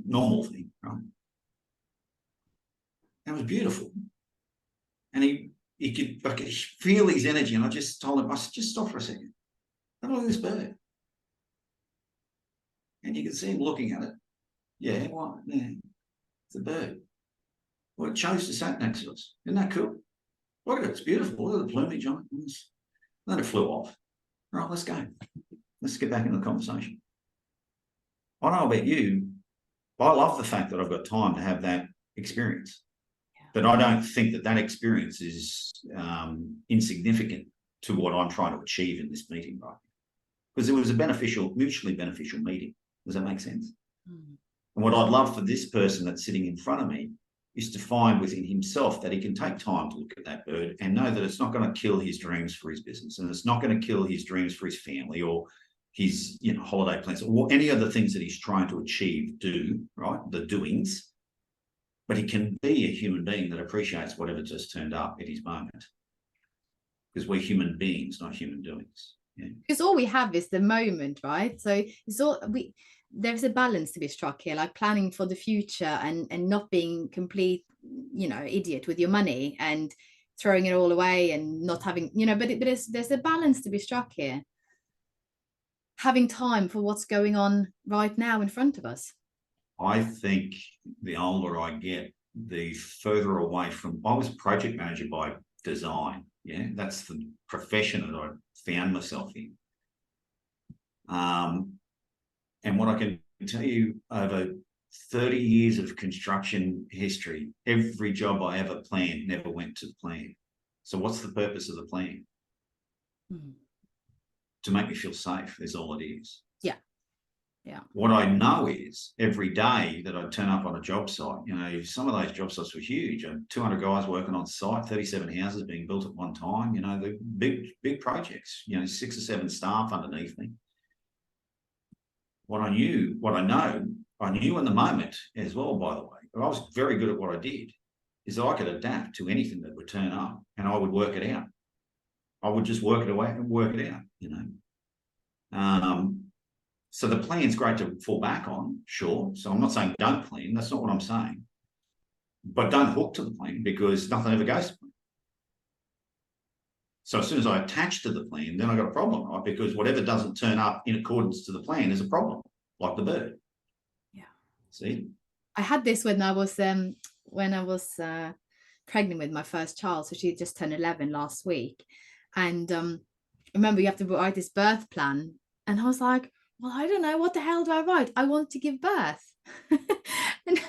normal thing, right? That was beautiful. And I could feel his energy. And I just told him, I said, just stop for a second. Have a look at this bird. And you can see him looking at it. Yeah, what? Yeah, it's a bird. Well, it chose to sit next to us. Isn't that cool? Look at it. It's beautiful. Look at the plumage on it. Then it flew off. All right, let's go. Let's get back into the conversation. I don't know about you, but I love the fact that I've got time to have that experience. But I don't think that experience is insignificant to what I'm trying to achieve in this meeting, right? Because it was a mutually beneficial meeting. Does that make sense? Mm. And what I'd love for this person that's sitting in front of me is to find within himself that he can take time to look at that bird and know that it's not going to kill his dreams for his business, and it's not going to kill his dreams for his family or his holiday plans or any other things that he's trying to achieve, right? The doings. But he can be a human being that appreciates whatever just turned up at his moment. Because we're human beings, not human doings. Yeah. Because all we have is the moment, right? So there's a balance to be struck here, like planning for the future and not being complete, idiot with your money and throwing it all away and not having, but there's a balance to be struck here. Having time for what's going on right now in front of us. I think the older I get, the further away from. I was project manager by design. Yeah, that's the profession that I found myself in. And what I can tell you, over 30 years of construction history, every job I ever planned never went to plan. So what's the purpose of the plan? Mm-hmm. to make me feel safe. Is all it is. Yeah. Yeah. What I know is every day that I turn up on a job site, you know, some of those job sites were huge. 200 guys working on site, 37 houses being built at one time, you know, the big projects, you know, 6 or 7 staff underneath me. What I knew in the moment as well, by the way, I was very good at what I did, is that I could adapt to anything that would turn up and I would work it out. I would just work it away and work it out, you know. So the plan's great to fall back on, sure. So I'm not saying don't plan. That's not what I'm saying. But don't hook to the plan, because nothing ever goes to plan. So as soon as I attach to the plan, then I got a problem, right? Because whatever doesn't turn up in accordance to the plan is a problem, like the bird. Yeah. See? I had this when I was pregnant with my first child. So she just turned 11 last week. And remember, you have to write this birth plan. And I was like, well, I don't know, what the hell do I write? I want to give birth. And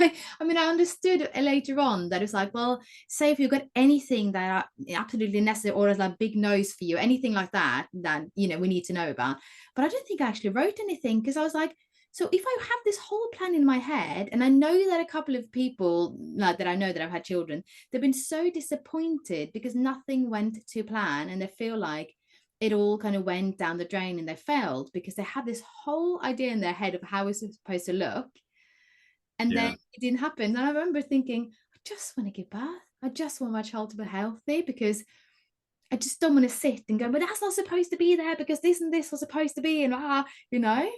I understood later on that it's like, well, say if you've got anything that are absolutely necessary, or is like big nose for you, anything like that, you know, we need to know about. But I don't think I actually wrote anything, because I was like, so if I have this whole plan in my head, and I know that a couple of people like that I know that have had children, they've been so disappointed because nothing went to plan, and they feel like it all kind of went down the drain and they failed because they had this whole idea in their head of how it's supposed to look. And then it didn't happen. And I remember thinking, I just want to give birth. I just want my child to be healthy, because I just don't want to sit and go, but that's not supposed to be there because this and this was supposed to be, and you know.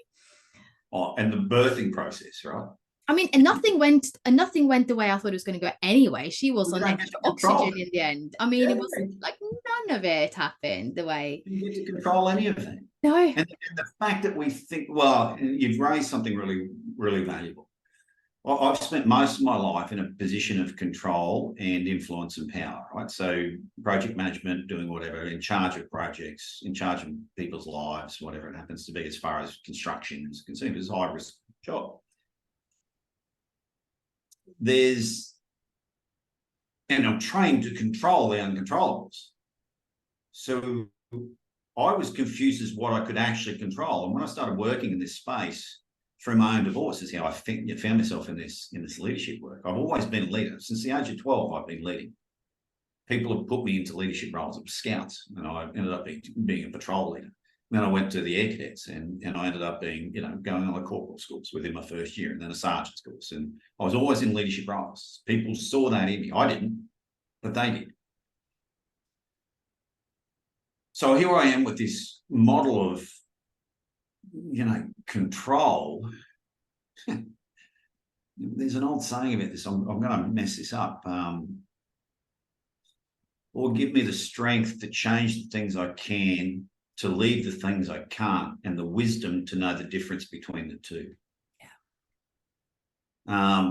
Oh, and the birthing process, right? I mean, and nothing went the way I thought it was going to go anyway. She was on extra oxygen in the end. I mean, it was like none of it happened the way. You get to control any of it. No. And the fact that we think, well, you've raised something really, really valuable. I've spent most of my life in a position of control and influence and power, right? So project management, doing whatever, in charge of projects, in charge of people's lives, whatever it happens to be, as far as construction is concerned. It's a high-risk job. And I'm trained to control the uncontrollables. So I was confused as what I could actually control. And when I started working in this space through my own divorce, is how I found myself in this leadership work. I've always been a leader. Since the age of 12, I've been leading. People have put me into leadership roles. It was scouts, and I ended up being a patrol leader. Then I went to the air cadets, and I ended up being, you know, going on the corporal schools within my first year, and then a sergeant's course. And I was always in leadership roles. People saw that in me. I didn't, but they did. So here I am with this model of, you know, control. There's an old saying about this. I'm going to mess this up. Or give me the strength to change the things I can, to leave the things I can't, and the wisdom to know the difference between the two. Yeah.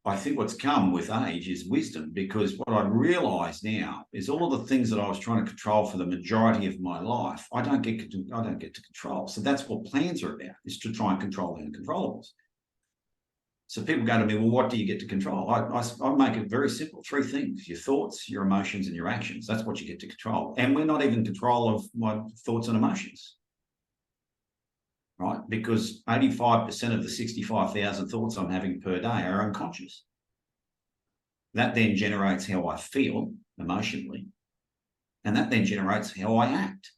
I think what's come with age is wisdom, because what I realise now is all of the things that I was trying to control for the majority of my life, I don't get to control. So that's what plans are about, is to try and control the uncontrollables. So people go to me, well, what do you get to control? I make it very simple. 3 things: your thoughts, your emotions, and your actions. That's what you get to control. And we're not even in control of my thoughts and emotions, right? Because 85% of the 65,000 thoughts I'm having per day are unconscious. That then generates how I feel emotionally. And that then generates how I act.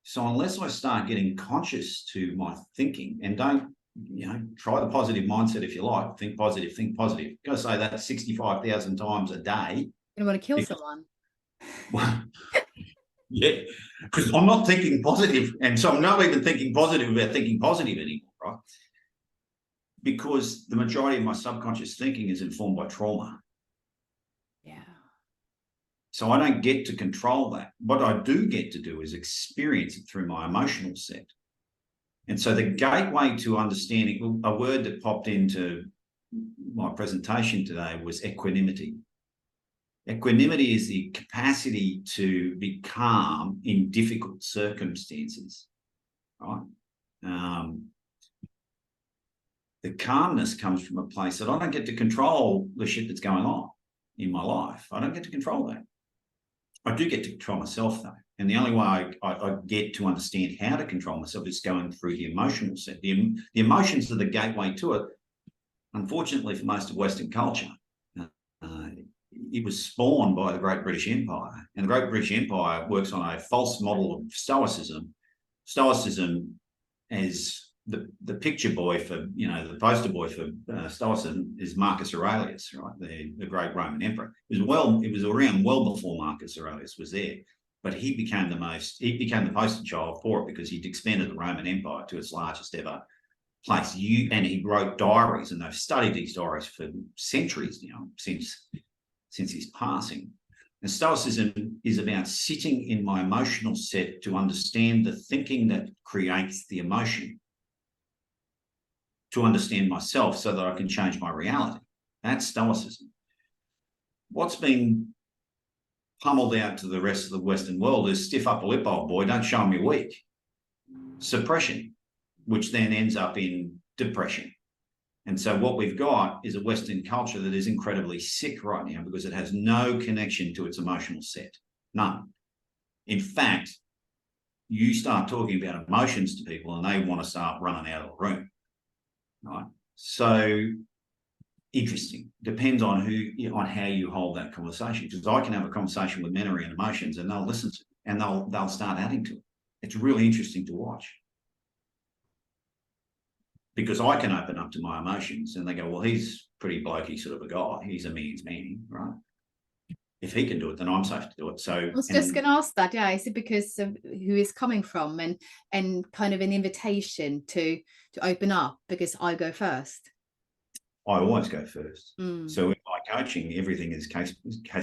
So unless I start getting conscious to my thinking, and don't, you know, try the positive mindset if you like, think positive, Got to say that 65,000 times a day. You don't want to kill someone. Well, yeah, because I'm not thinking positive, and so I'm not even thinking positive about thinking positive anymore, right? Because the majority of my subconscious thinking is informed by trauma. Yeah. So I don't get to control that. What I do get to do is experience it through my emotional set. And so the gateway to understanding, a word that popped into my presentation today was equanimity. Equanimity is the capacity to be calm in difficult circumstances, right? The calmness comes from a place that I don't get to control the shit that's going on in my life. I don't get to control that. I do get to control myself, though. And the only way I get to understand how to control myself is going through the emotional set. The emotions are the gateway to it. Unfortunately, for most of Western culture, it was spawned by the Great British Empire. And the Great British Empire works on a false model of Stoicism. Stoicism as the picture boy for, the poster boy for Stoicism is Marcus Aurelius, right? The great Roman emperor. It was around well before Marcus Aurelius was there, but he became the poster child for it because he'd expanded the Roman Empire to its largest ever place. And he wrote diaries, and they've studied these diaries for centuries now, since his passing. And Stoicism is about sitting in my emotional set to understand the thinking that creates the emotion, to understand myself so that I can change my reality. That's Stoicism. What's been pummeled out to the rest of the Western world is stiff upper lip, old boy, don't show me weak. Suppression, which then ends up in depression. And so what we've got is a Western culture that is incredibly sick right now because it has no connection to its emotional set. None. In fact, you start talking about emotions to people and they want to start running out of the room. Right? So interesting. Depends on on how you hold that conversation. Because I can have a conversation with men around emotions and they'll listen to it and they'll start adding to it. It's really interesting to watch. Because I can open up to my emotions and they go, well, he's pretty blokey sort of a guy. He's a man's man, right? If he can do it, then I'm safe to do it. So I was just going to ask that. Yeah, is it because of who he's coming from and kind of an invitation to open up because I go first? I always go first. So in my coaching, everything is case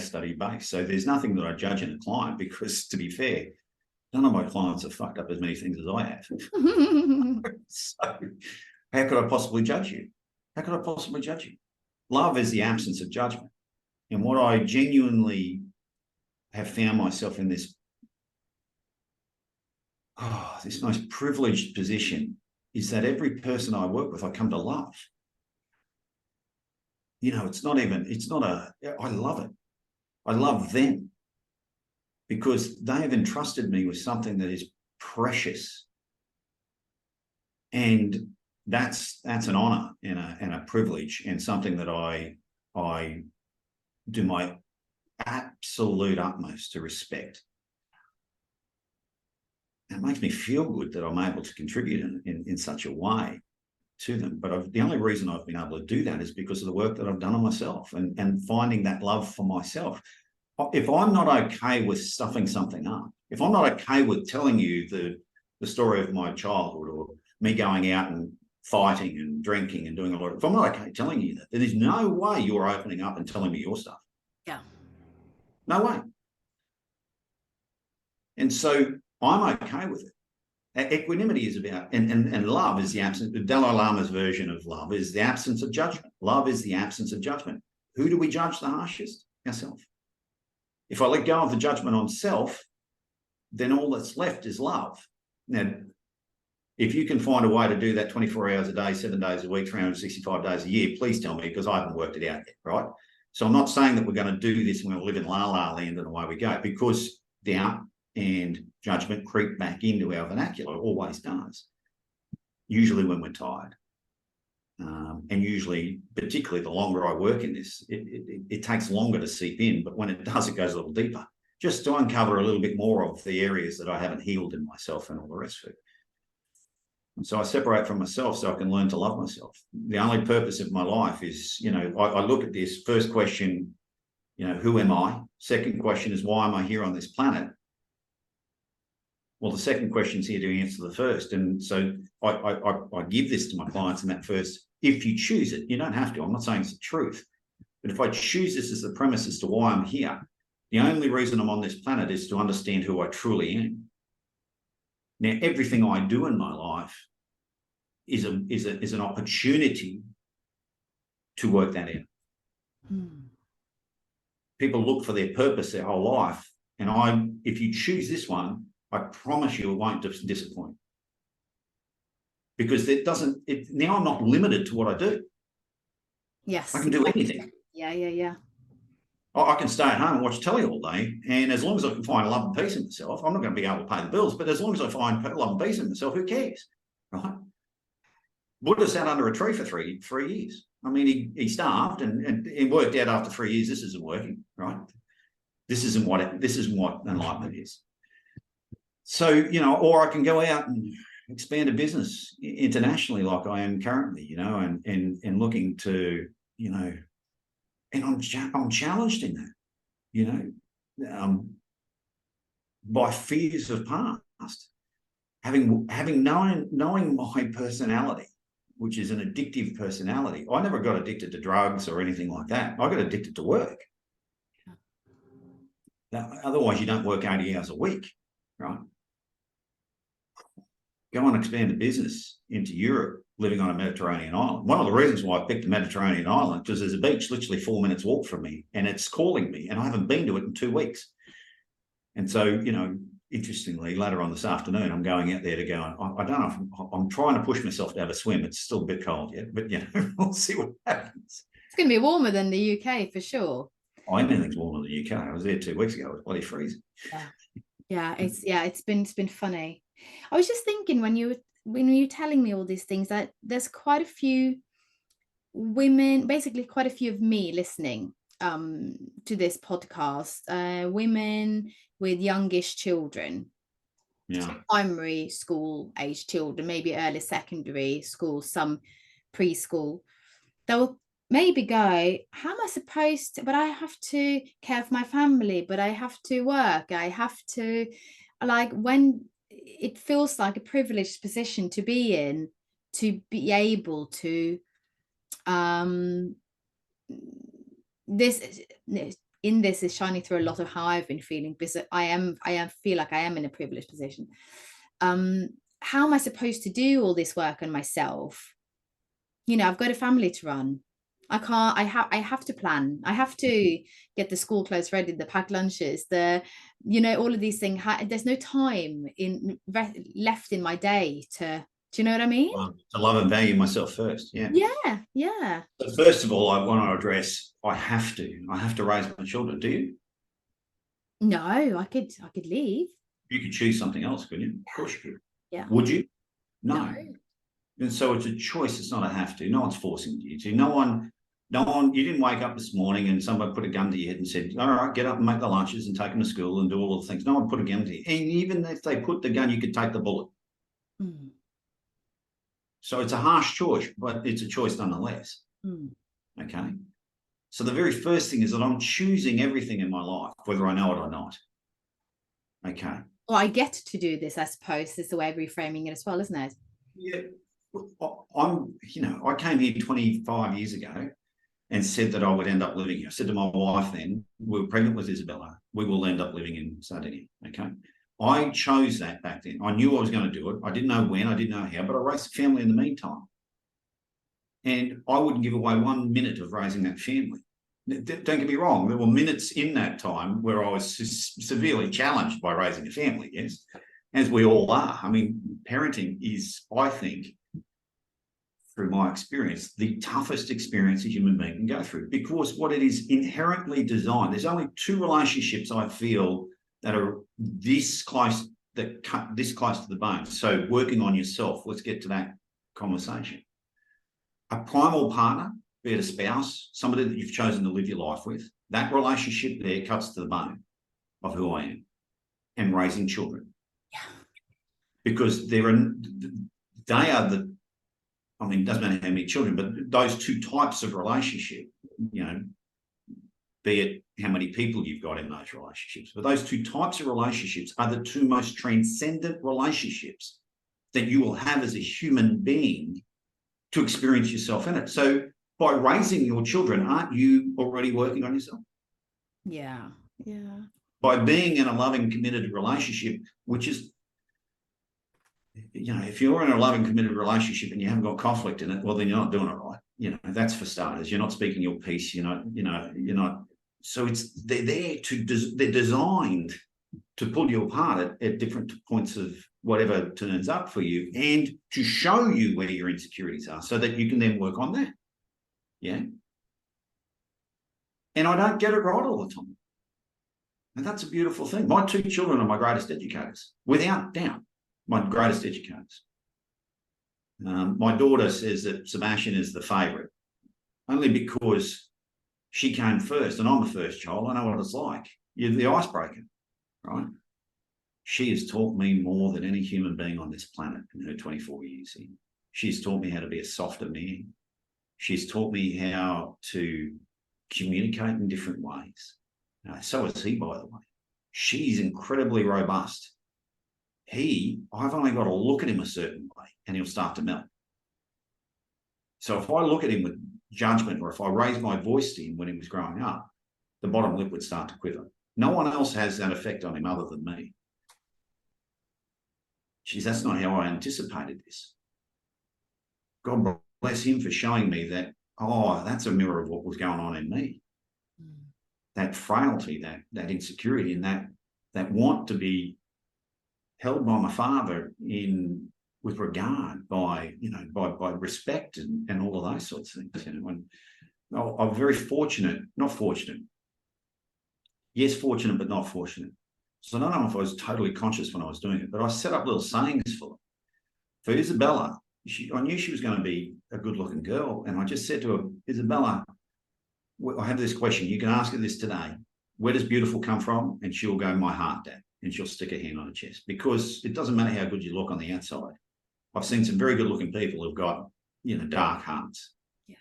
study based. So there's nothing that I judge in a client because, to be fair, none of my clients have fucked up as many things as I have. So how could I possibly judge you? How could I possibly judge you? Love is the absence of judgment. And what I genuinely have found myself in this most privileged position is that every person I work with, I come to love. I love it. I love them because they have entrusted me with something that is precious. And that's an honor and a privilege and something that I do my absolute utmost to respect. And it makes me feel good that I'm able to contribute in such a way to them. But the only reason I've been able to do that is because of the work that I've done on myself and finding that love for myself. If I'm not okay with stuffing something up, if I'm not okay with telling you the story of my childhood or me going out and fighting and drinking and doing a lot of, if I'm not okay telling you that, there's no way you're opening up and telling me your stuff. Yeah. No way. And so I'm okay with it. Equanimity is about, and love is the absence, the Dalai Lama's version of love is the absence of judgment. Love is the absence of judgment. Who do we judge the harshest? Ourselves. If I let go of the judgment on self, then all that's left is love. Now, if you can find a way to do that 24 hours a day, 7 days a week, 365 days a year, please tell me, because I haven't worked it out yet, right? So I'm not saying that we're going to do this and we'll live in la-la land and away we go, because doubt and judgment creep back into our vernacular, always does, usually when we're tired. And usually, particularly the longer I work in this, it takes longer to seep in, but when it does, it goes a little deeper, just to uncover a little bit more of the areas that I haven't healed in myself and all the rest of it. And so I separate from myself so I can learn to love myself. The only purpose of my life is, I look at this first question, who am I? Second question is, why am I here on this planet? Well, the second question is here to answer the first. And so I give this to my clients in that first, if you choose it, you don't have to. I'm not saying it's the truth. But if I choose this as the premise as to why I'm here, the only reason I'm on this planet is to understand who I truly am. Now, everything I do in my life is an opportunity to work that out. People look for their purpose their whole life. And if you choose this one, I promise you it won't disappoint. Because now I'm not limited to what I do. Yes. I can do anything. Yeah. I can stay at home and watch telly all day, and as long as I can find love and peace in myself, I'm not going to be able to pay the bills, but as long as I find love and peace in myself, who cares, right? Buddha sat under a tree for three years. I mean, he starved and he worked out after 3 years, this isn't working, right? This isn't what enlightenment is. So, you know, or I can go out and expand a business internationally like I am currently, you know, and looking to, you know, and I'm challenged in that, you know, by fears of past, having knowing my personality, which is an addictive personality. I never got addicted to drugs or anything like that. I got addicted to work. Now, otherwise, you don't work 80 hours a week, right? Go and expand a business into Europe, living on a Mediterranean island. One of the reasons why I picked the Mediterranean island, because there's a beach literally 4 minutes walk from me, and it's calling me, and I haven't been to it in 2 weeks. And so, you know, interestingly, later on this afternoon, I'm going out there to go. I don't know if I'm trying to push myself to have a swim. It's still a bit cold yet, but, you know, we'll see what happens. It's going to be warmer than the UK for sure. I know it's warmer than the UK. I was there 2 weeks ago. It was bloody freezing. Yeah. It's been funny. I was just thinking when you were telling me all these things that there's quite a few women, basically quite a few of me listening to this podcast, women with youngish children, primary school age children, maybe early secondary school, some preschool. They'll maybe go, how am I supposed to, but I have to care for my family, but I have to work, I have to, like, when it feels like a privileged position to be in, to be able to this is shining through a lot of how I've been feeling, because I feel like I am in a privileged position. How am I supposed to do all this work on myself? You know, I've got a family to run. I can't, I have to plan. I have to get the school clothes ready, the packed lunches, you know, all of these things. There's no time left in my day to, do you know what I mean? To love and value myself first. Yeah. But first of all, I want to address, I have to raise my children. Do you? No, I could leave. You could choose something else, couldn't you? Of course you could. Yeah. Would you? No. And so it's a choice. It's not a have to. No one's forcing you to. No one, you didn't wake up this morning and somebody put a gun to your head and said, all right, get up and make the lunches and take them to school and do all the things. No one put a gun to you. And even if they put the gun, you could take the bullet. Mm. So it's a harsh choice, but it's a choice nonetheless. Mm. Okay. So the very first thing is that I'm choosing everything in my life, whether I know it or not. Okay. Well, I get to do this, I suppose, is the way of reframing it as well, isn't it? Yeah. I came here 25 years ago and said that I would end up living here. I said to my wife then, we were pregnant with Isabella, we will end up living in Sardinia. Okay. I chose that back then. I knew I was going to do it. I didn't know when, I didn't know how, but I raised a family in the meantime. And I wouldn't give away 1 minute of raising that family. Don't get me wrong, there were minutes in that time where I was severely challenged by raising a family, yes, as we all are. I mean, parenting is, I think, through my experience, the toughest experience a human being can go through, because what it is inherently designed, there's only 2 relationships I feel that are this close, that cut this close to the bone. So working on yourself, let's get to that conversation. A primal partner, be it a spouse, somebody that you've chosen to live your life with, that relationship there cuts to the bone of who I am, and raising children. Yeah. Because they are the, I mean, it doesn't matter how many children, but those 2 types of relationship, you know, be it how many people you've got in those relationships, but those 2 types of relationships are the 2 most transcendent relationships that you will have as a human being to experience yourself in it. So by raising your children, aren't you already working on yourself? Yeah. By being in a loving, committed relationship, which is, you know, if you're in a loving, committed relationship and you haven't got conflict in it, well, then you're not doing it right. You know, that's for starters. You're not speaking your piece. You're not. So they're designed to pull you apart at different points of whatever turns up for you, and to show you where your insecurities are so that you can then work on that. Yeah. And I don't get it right all the time. And that's a beautiful thing. My 2 children are my greatest educators, without doubt, my greatest educators. My daughter says that Sebastian is the favourite, only because she came first and I'm the first child. I know what it's like. You're the icebreaker, right? She has taught me more than any human being on this planet in her 24 years here. She's taught me how to be a softer man. She's taught me how to communicate in different ways. So is he, by the way. She's incredibly robust. I've only got to look at him a certain way and he'll start to melt. So if I look at him with judgment, or if I raise my voice to him when he was growing up, the bottom lip would start to quiver. No one else has that effect on him other than me. Geez, that's not how I anticipated this. God bless him for showing me that, that's a mirror of what was going on in me. That frailty, that insecurity, and that want to be held by my father with regard, by respect and all of those sorts of things. And I'm very fortunate, not fortunate. Yes, fortunate, but not fortunate. So I don't know if I was totally conscious when I was doing it, but I set up little sayings for them. For Isabella, I knew she was going to be a good-looking girl, and I just said to her, Isabella, I have this question. You can ask her this today. Where does beautiful come from? And she'll go, my heart, Dad. And she'll stick her hand on her chest, because it doesn't matter how good you look on the outside. I've seen some very good-looking people who've got, dark hearts. Yeah.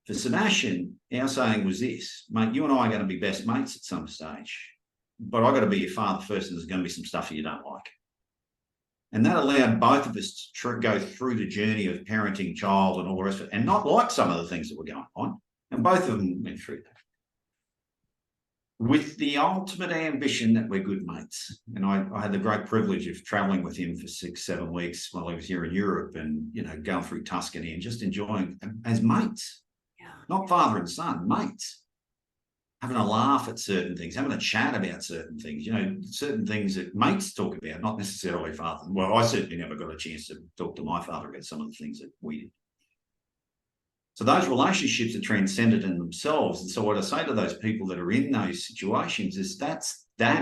For Sebastian, our saying was this, mate, you and I are going to be best mates at some stage, but I've got to be your father first, and there's going to be some stuff you don't like. And that allowed both of us to go through the journey of parenting child and all the rest of it, and not like some of the things that were going on. And both of them went through that, with the ultimate ambition that we're good mates. And I had the great privilege of traveling with him for 6-7 weeks while he was here in Europe, and, going through Tuscany and just enjoying as mates, not father and son, mates, having a laugh at certain things, having a chat about certain things, certain things that mates talk about, not necessarily father. Well, I certainly never got a chance to talk to my father about some of the things that we did. So those relationships are transcendent in themselves. And so what I say to those people that are in those situations is that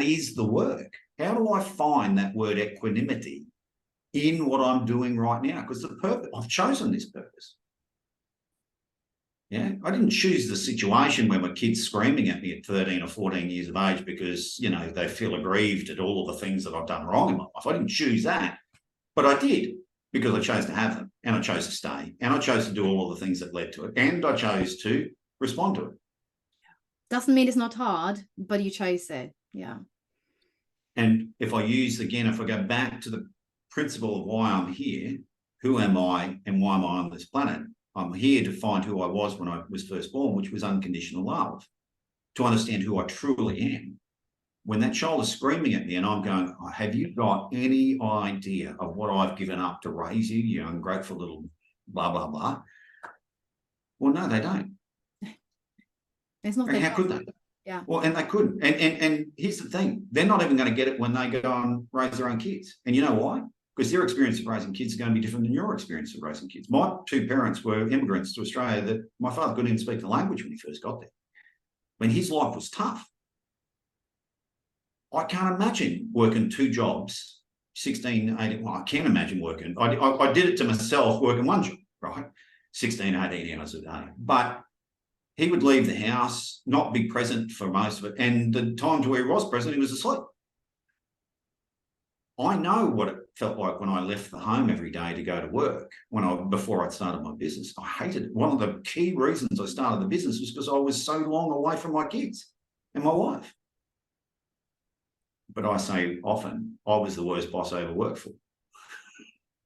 is the work. How do I find that word equanimity in what I'm doing right now? Because the purpose, I've chosen this purpose. Yeah, I didn't choose the situation where my kid's screaming at me at 13 or 14 years of age because, they feel aggrieved at all of the things that I've done wrong in my life. I didn't choose that, but I did, because I chose to have them, and I chose to stay, and I chose to do all of the things that led to it, and I chose to respond to it. Doesn't mean it's not hard, but you chose it. Yeah. And if I go back to the principle of why I'm here, who am I and why am I on this planet? I'm here to find who I was when I was first born, which was unconditional love, to understand who I truly am. When that child is screaming at me and I'm going, have you got any idea of what I've given up to raise you, you ungrateful little blah, blah, blah? Well, no, they don't. It's not. How could they? Yeah. Well, and they couldn't. And here's the thing. They're not even going to get it when they go and raise their own kids. And you know why? Because their experience of raising kids is going to be different than your experience of raising kids. My 2 parents were immigrants to Australia that my father couldn't even speak the language when he first got there. When his life was tough. I can't imagine working 2 jobs, 16, 18, well, I can't imagine working. I did it to myself, working 1 job, right? 16, 18 hours a day. But he would leave the house, not be present for most of it. And the times where he was present, he was asleep. I know what it felt like when I left the home every day to go to work before I started my business. I hated it. One of the key reasons I started the business was because I was so long away from my kids and my wife. But I say often, I was the worst boss I ever worked for.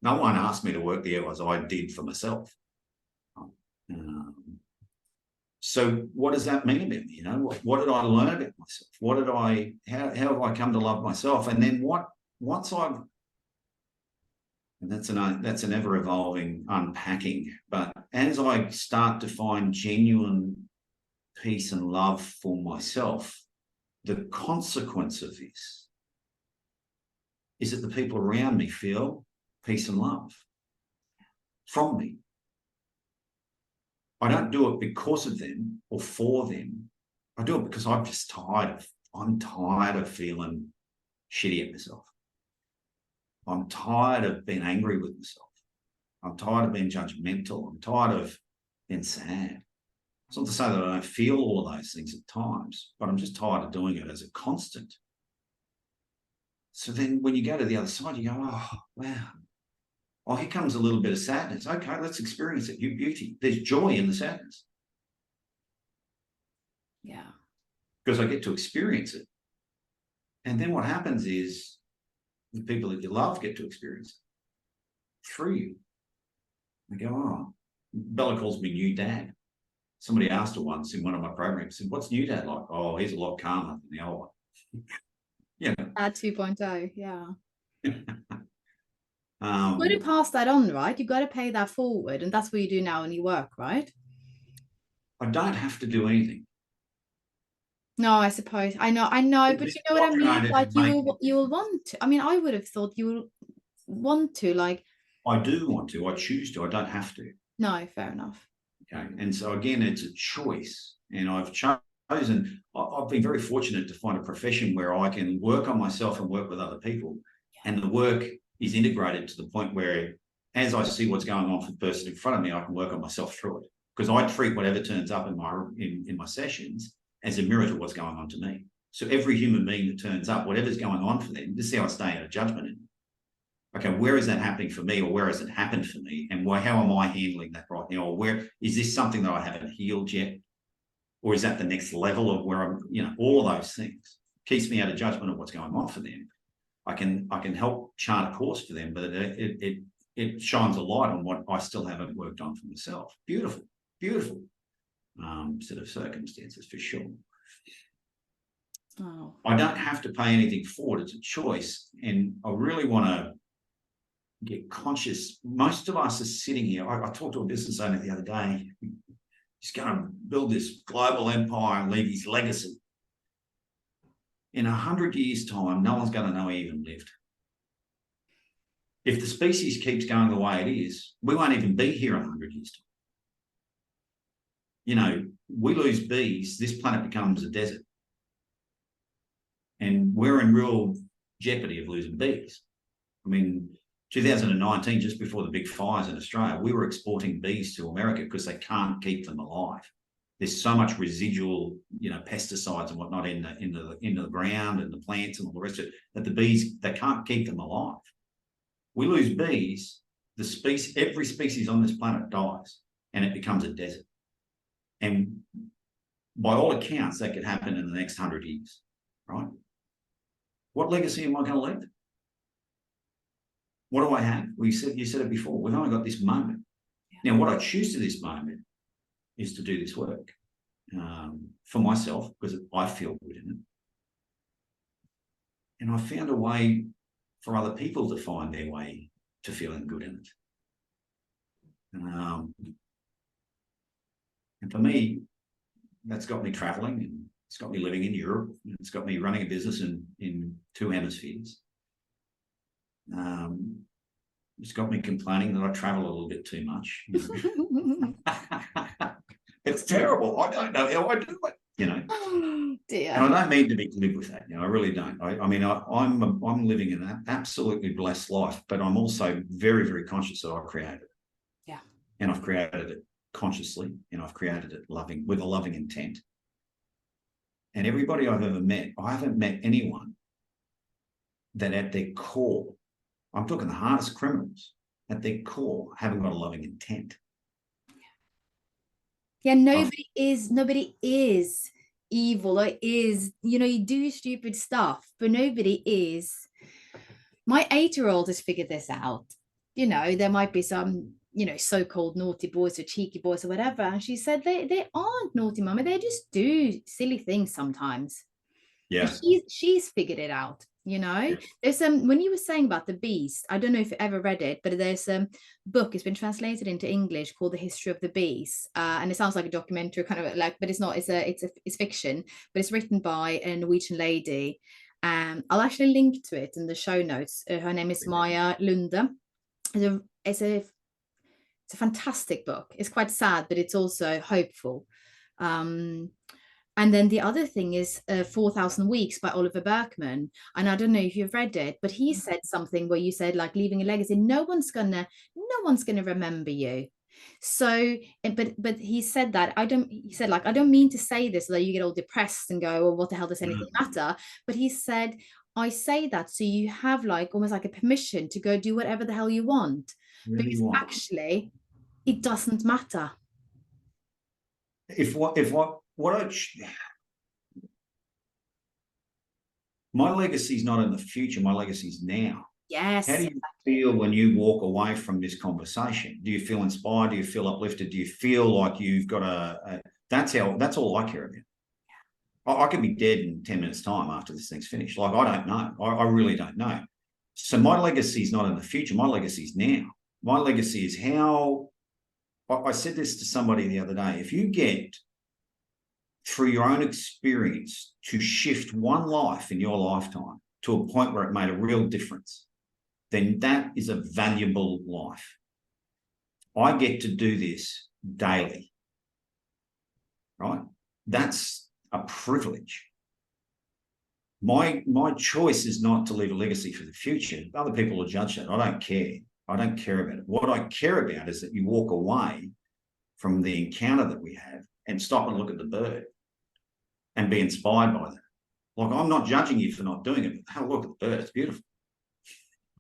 No one asked me to work the hours I did for myself. So what does that mean about me? What did I learn about myself? How have I come to love myself? And then that's an ever-evolving unpacking. But as I start to find genuine peace and love for myself, the consequence of this is that the people around me feel peace and love from me. I don't do it because of them or for them. I do it because I'm just tired of feeling shitty at myself. I'm tired of being angry with myself. I'm tired of being judgmental. I'm tired of being sad. It's not to say that I don't feel all of those things at times, but I'm just tired of doing it as a constant. So then when you go to the other side, you go, oh, wow. Oh, here comes a little bit of sadness. Okay, let's experience it. Beauty. There's joy in the sadness. Yeah. Because I get to experience it. And then what happens is the people that you love get to experience it through you. They go, oh, Bella calls me new dad. Somebody asked her once in one of my programs, said, what's new dad like? Oh, he's a lot calmer than the old one. Yeah. At 2.0, yeah. You've got to pass that on, right? You've got to pay that forward. And that's what you do now in your work, right? I don't have to do anything. No, I suppose. I know, but you know what I mean? Like you will want to. I mean, I would have thought you will want to, like. I do want to. I choose to. I don't have to. No, fair enough. Okay. And so again, it's a choice. And I've chosen, I've been very fortunate to find a profession where I can work on myself and work with other people. Yeah. And the work is integrated to the point where as I see what's going on for the person in front of me, I can work on myself through it. Because I treat whatever turns up in my sessions as a mirror to what's going on to me. So every human being that turns up, whatever's going on for them, this is how I stay out of judgment in. Okay, where is that happening for me, or where has it happened for me, and how am I handling that right now, or where is this something that I haven't healed yet, or is that the next level of where I'm, all of those things keeps me out of judgment of what's going on for them. I can help chart a course for them, but it shines a light on what I still haven't worked on for myself. Beautiful set of circumstances for sure. Oh. I don't have to pay anything for it. It's a choice, and I really want to get conscious. Most of us are sitting here. I talked to a business owner the other day. He's going to build this global empire and leave his legacy. In 100 years' time, no one's going to know he even lived. If the species keeps going the way it is, we won't even be here in 100 years' time. We lose bees, this planet becomes a desert. And we're in real jeopardy of losing bees. I mean, 2019, just before the big fires in Australia, we were exporting bees to America because they can't keep them alive. There's so much residual, pesticides and whatnot in the ground and the plants and all the rest of it that the bees, they can't keep them alive. We lose bees, every species on this planet dies, and it becomes a desert. And by all accounts, that could happen in the next 100 years, right? What legacy am I going to leave? What do I have? You said it before. We've only got this moment. Yeah. Now, what I choose to this moment is to do this work for myself because I feel good in it. And I found a way for other people to find their way to feeling good in it. And for me, that's got me traveling, and it's got me living in Europe. It's got me running a business in 2 hemispheres. It's got me complaining that I travel a little bit too much. It's terrible. I don't know how I do it, Oh, dear. And I don't mean to be glib with that. I really don't. I'm living an absolutely blessed life, but I'm also very, very conscious that I created it. Yeah. And I've created it consciously, and I've created it with a loving intent. And everybody I've ever met, I haven't met anyone that at their core, I'm talking the hardest criminals, at their core haven't got a loving intent. Yeah, nobody is evil or is, you do stupid stuff, but nobody is. My 8-year-old has figured this out. There might be some, so-called naughty boys or cheeky boys or whatever. And she said they aren't naughty, mama. They just do silly things sometimes. Yeah. She's figured it out. Yeah. There's when you were saying about the beast, I don't know if you ever read it, but there's a book, it's been translated into English called The History of the Bees, and it sounds like a documentary kind of but it's not. It's fiction, but it's written by a Norwegian lady. I'll actually link to it in the show notes. Her name is Maja Lunde. It's a It's a fantastic book. It's quite sad, but it's also hopeful. And then the other thing is 4,000 Weeks by Oliver Berkman. And I don't know if you've read it, but he said something where you said, like, leaving a legacy, no one's gonna remember you. So, but he said that I don't mean to say this so that you get all depressed and go, well, what the hell does anything matter? But he said, I say that so you have like almost like a permission to go do whatever the hell you want. Because actually it doesn't matter. My legacy is not in the future, my legacy is now. Yes. How do you feel when you walk away from this conversation? Do you feel inspired? Do you feel uplifted? Do you feel like you've got that's all I care about. I could be dead in 10 minutes time after this thing's finished. Like, I don't know. I really don't know. So my legacy is not in the future. My legacy is now. My legacy is how I said this to somebody the other day. If you get through your own experience to shift one life in your lifetime to a point where it made a real difference, then that is a valuable life. I get to do this daily, right? That's a privilege. My choice is not to leave a legacy for the future. Other people will judge that. I don't care. I don't care about it. What I care about is that you walk away from the encounter that we have and stop and look at the bird and be inspired by that. Like, I'm not judging you for not doing it. Have a look at the bird. It's beautiful.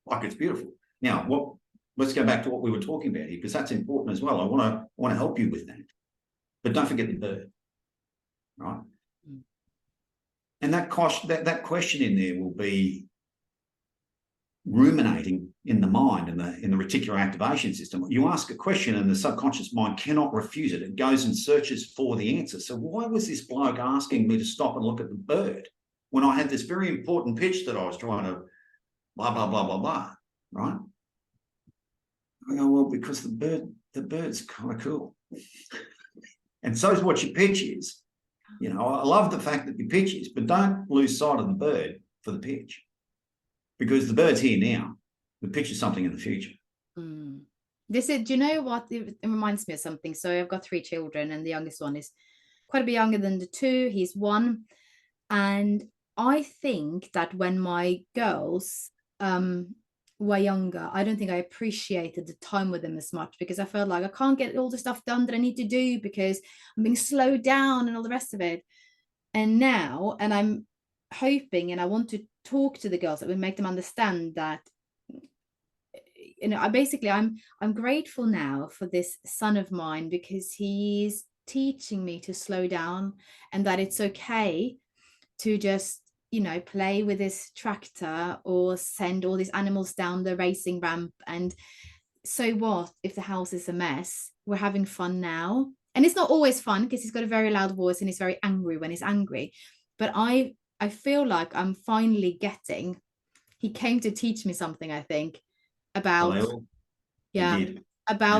Like, it's beautiful. Now, let's go back to what we were talking about here, because that's important as well. I want to help you with that. But don't forget the bird, right? And that question in there will be ruminating in the mind, in the reticular activation system. You ask a question and the subconscious mind cannot refuse it. It goes and searches for the answer. So why was this bloke asking me to stop and look at the bird when I had this very important pitch that I was trying to blah, blah, blah, blah, blah, right? I go, well, because the bird's kind of cool. And so is what your pitch is. You know, I love the fact that your pitch is, but don't lose sight of the bird for the pitch, because the bird's here now. The pitch is something in the future. This is, do you know what? It reminds me of something. So I've got 3 children, and the youngest one is quite a bit younger than the 2. He's 1. And I think that when my girls were younger, I don't think I appreciated the time with them as much, because I felt like I can't get all the stuff done that I need to do because I'm being slowed down and all the rest of it. And now, and I'm hoping, and I want to talk to the girls that will make them understand that, you know, I'm grateful now for this son of mine, because he's teaching me to slow down, and that it's okay to just, you know, play with this tractor or send all these animals down the racing ramp. And so what if the house is a mess? We're having fun now. And it's not always fun, because he's got a very loud voice and he's very angry when he's angry. But I feel like I'm finally getting, he came to teach me something, I think, about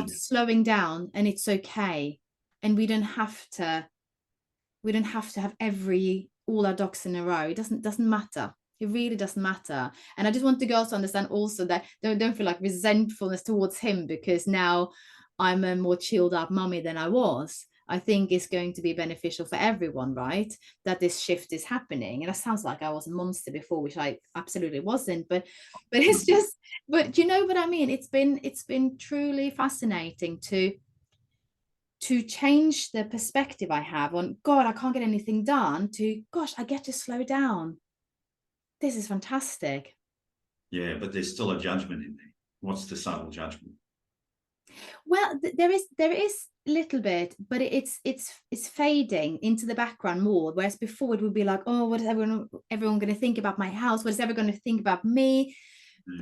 slowing down, and it's okay. And we don't have to have all our ducks in a row. It doesn't matter. It really doesn't matter. And I just want the girls to understand also that don't feel like resentfulness towards him, because now I'm a more chilled out mummy than I was. I think it's going to be beneficial for everyone, right? That this shift is happening. And it sounds like I was a monster before, which I absolutely wasn't. But it's just, but you know what I mean? It's been truly fascinating to change the perspective I have on, God, I can't get anything done, to, gosh, I get to slow down. This is fantastic. Yeah, but there's still a judgment in there. What's the subtle judgment? Well, there is a little bit, but it's fading into the background more. Whereas before it would be like, oh, what is everyone going to think about my house? What is everyone going to think about me?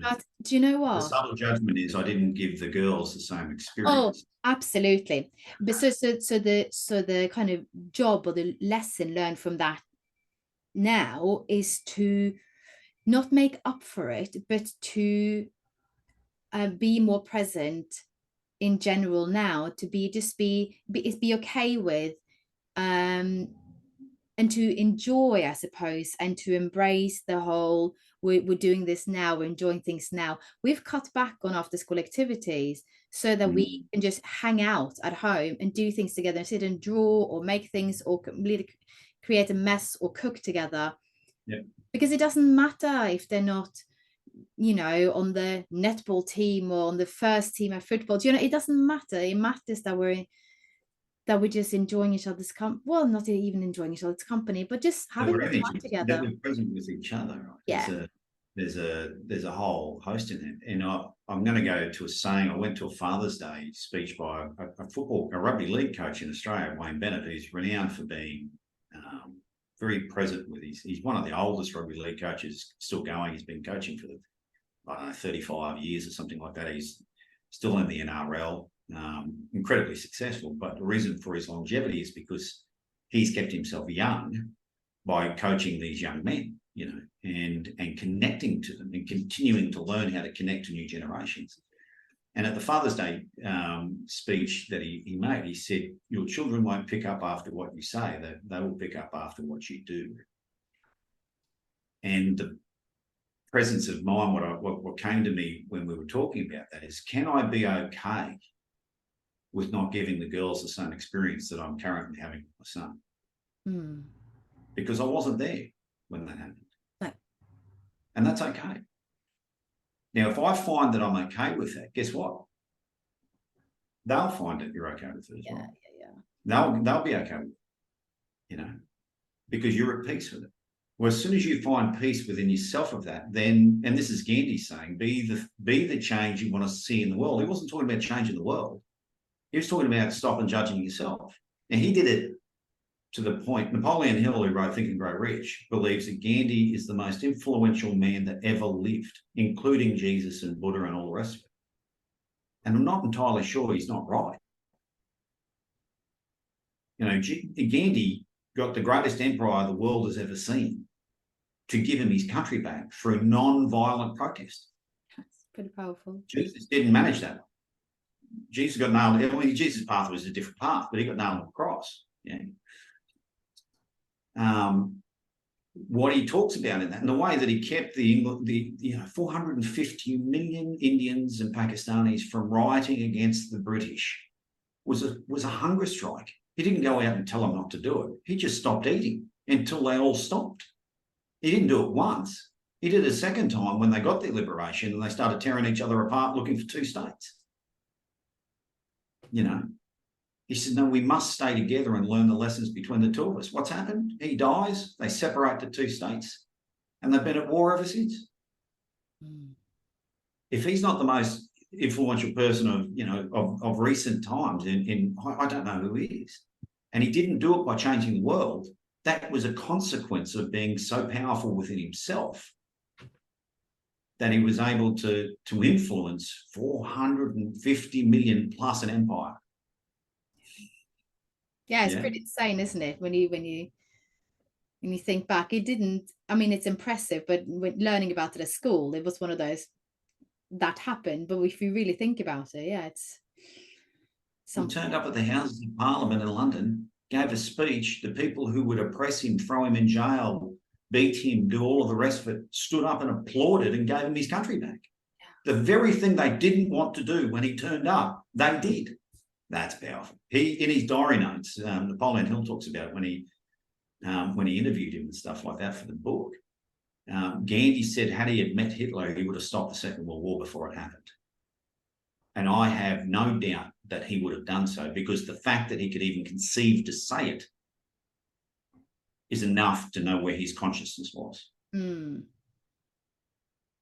But do you know what? The subtle judgment is I didn't give the girls the same experience. Oh, absolutely. But so the kind of job or the lesson learned from that now is to not make up for it, but to be more present in general now, to be okay with, and to enjoy, I suppose, and to embrace the whole, we're doing this now, we're enjoying things now. We've cut back on after school activities. so that we can just hang out at home and do things together, and sit and draw or make things or completely create a mess or cook together. Yeah. Because it doesn't matter if they're not, you know, on the netball team or on the first team at football. You know, it doesn't matter. It matters that we're just enjoying each other's well, not even enjoying each other's company, but just having the time together. That we're present with each other, right? Yeah. There's a whole host in it. And I'm going to go to a saying. I went to a Father's Day speech by a rugby league coach in Australia, Wayne Bennett, who's renowned for being very present with he's one of the oldest rugby league coaches still going. He's been coaching for 35 years or something like that. He's still in the NRL, incredibly successful. But the reason for his longevity is because he's kept himself young by coaching these young men, you know, and connecting to them and continuing to learn how to connect to new generations. And at the Father's Day speech that he made, he said, your children won't pick up after what you say, they will pick up after what you do. And the presence of mind, what came to me when we were talking about that is, can I be okay with not giving the girls the same experience that I'm currently having with my son? Because I wasn't there when that happened. Right. And that's okay. Now, if I find that I'm okay with that, guess what? They'll find that you're okay with it as well. They'll be okay with it, you know, because you're at peace with it. Well, as soon as you find peace within yourself of that, then, and this is Gandhi saying, be the change you want to see in the world. He wasn't talking about changing the world. He was talking about stopping judging yourself. And he did it to the point, Napoleon Hill, who wrote Think and Grow Rich, believes that Gandhi is the most influential man that ever lived, including Jesus and Buddha and all the rest of it. And I'm not entirely sure he's not right. You know, Gandhi got the greatest emperor the world has ever seen to give him his country back through non-violent protest. That's pretty powerful. Jesus didn't manage that. Jesus got nailed. I mean, Jesus' path was a different path, but he got nailed on the cross. Yeah. What he talks about in that, and the way that he kept the 450 million Indians and Pakistanis from rioting against the British was a hunger strike. He didn't go out and tell them not to do it. He just stopped eating until they all stopped. He didn't do it once. He did it a second time when they got their liberation and they started tearing each other apart looking for two states. You know, he said, no, we must stay together and learn the lessons between the two of us. What's happened? He dies, they separate the two states, and they've been at war ever since. If he's not the most influential person of recent times, I don't know who he is. And he didn't do it by changing the world. That was a consequence of being so powerful within himself that he was able to influence 450 million plus an empire. Yeah, it's pretty insane, isn't it? When you think back, it didn't. I mean, it's impressive, but when learning about it at school, it was one of those that happened. But if you really think about it, yeah, it's something. He turned up at the Houses of Parliament in London, gave a speech. The people who would oppress him, throw him in jail, beat him, do all of the rest of it, stood up and applauded and gave him his country back. Yeah. The very thing they didn't want to do when he turned up, they did. That's powerful. He, in his diary notes, Napoleon Hill talks about it when he interviewed him and stuff like that for the book. Gandhi said, had he had met Hitler, he would have stopped the Second World War before it happened. And I have no doubt that he would have done so, because the fact that he could even conceive to say it is enough to know where his consciousness was.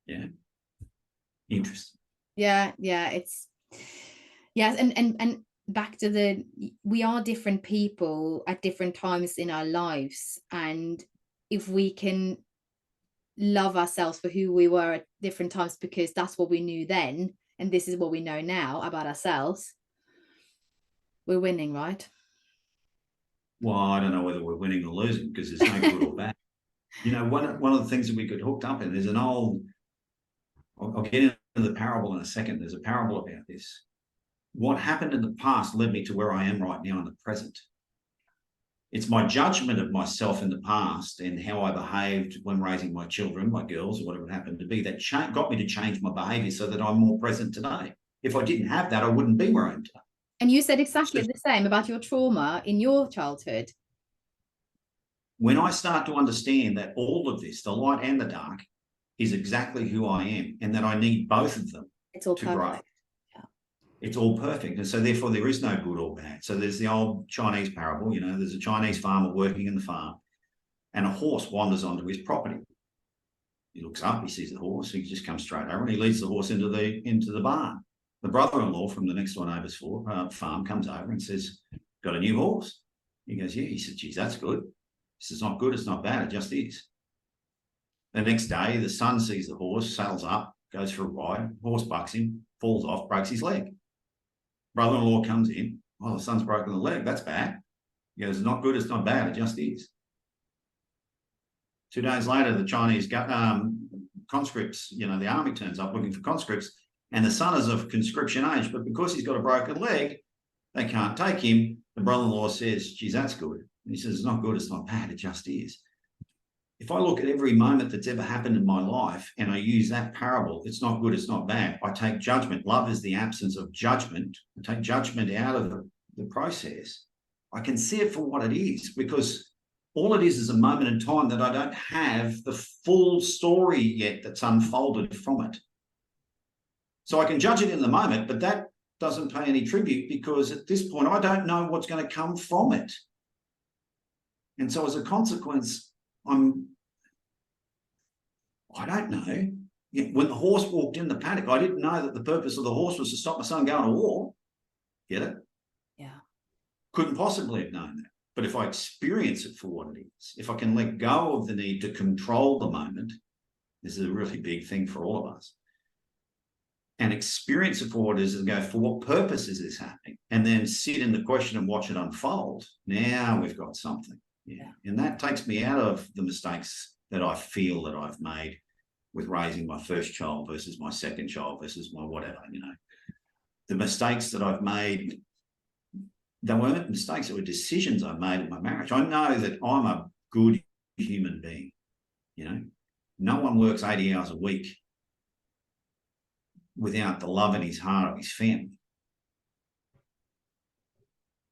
Yeah. Interesting. Yeah. It's yes, and back to we are different people at different times in our lives, and if we can love ourselves for who we were at different times, because that's what we knew then and this is what we know now about ourselves, we're winning, right? Well, I don't know whether we're winning or losing, because there's no good or bad. You know, one of the things that we got hooked up in, there's an old, I'll get into the parable in a second. There's a parable about this. What happened in the past led me to where I am right now in the present. It's my judgment of myself in the past and how I behaved when raising my children, my girls, or whatever it happened to be, that got me to change my behaviour so that I'm more present today. If I didn't have that, I wouldn't be where I am today. And you said exactly the same about your trauma in your childhood. When I start to understand that all of this, the light and the dark, is exactly who I am, and that I need both of them to grow. Yeah. It's all perfect. And so therefore there is no good or bad. So there's the old Chinese parable, there's a Chinese farmer working in the farm, and a horse wanders onto his property. He looks up, he sees the horse, he just comes straight over and he leads the horse into the barn. The brother-in-law from the next door neighbour's farm comes over and says, "Got a new horse?" He goes, "Yeah." He said, "Geez, that's good." He says, "It's not good, it's not bad, it just is." The next day, the son sees the horse, saddles up, goes for a ride, horse bucks him, falls off, breaks his leg. Brother-in-law comes in, "Oh, the son's broken the leg, that's bad." He goes, "It's not good, it's not bad, it just is." 2 days later, the Chinese conscripts, the army turns up looking for conscripts, and the son is of conscription age, but because he's got a broken leg, they can't take him. The brother-in-law says, "Geez, that's good." And he says, "It's not good, it's not bad, it just is." If I look at every moment that's ever happened in my life and I use that parable, it's not good, it's not bad, I take judgment. Love is the absence of judgment. I take judgment out of the process. I can see it for what it is, because all it is a moment in time that I don't have the full story yet that's unfolded from it. So I can judge it in the moment, but that doesn't pay any tribute, because at this point I don't know what's going to come from it. And so as a consequence, I don't know. When the horse walked in the paddock, I didn't know that the purpose of the horse was to stop my son going to war. Get it? Yeah. Couldn't possibly have known that. But if I experience it for what it is, if I can let go of the need to control the moment, this is a really big thing for all of us, and experience it for what it is and go, for what purpose is this happening? And then sit in the question and watch it unfold. Now we've got something. Yeah. And that takes me out of the mistakes that I feel that I've made with raising my first child versus my second child versus my whatever, The mistakes that I've made, they weren't mistakes, they were decisions I made in my marriage. I know that I'm a good human being, No one works 80 hours a week without the love in his heart of his family.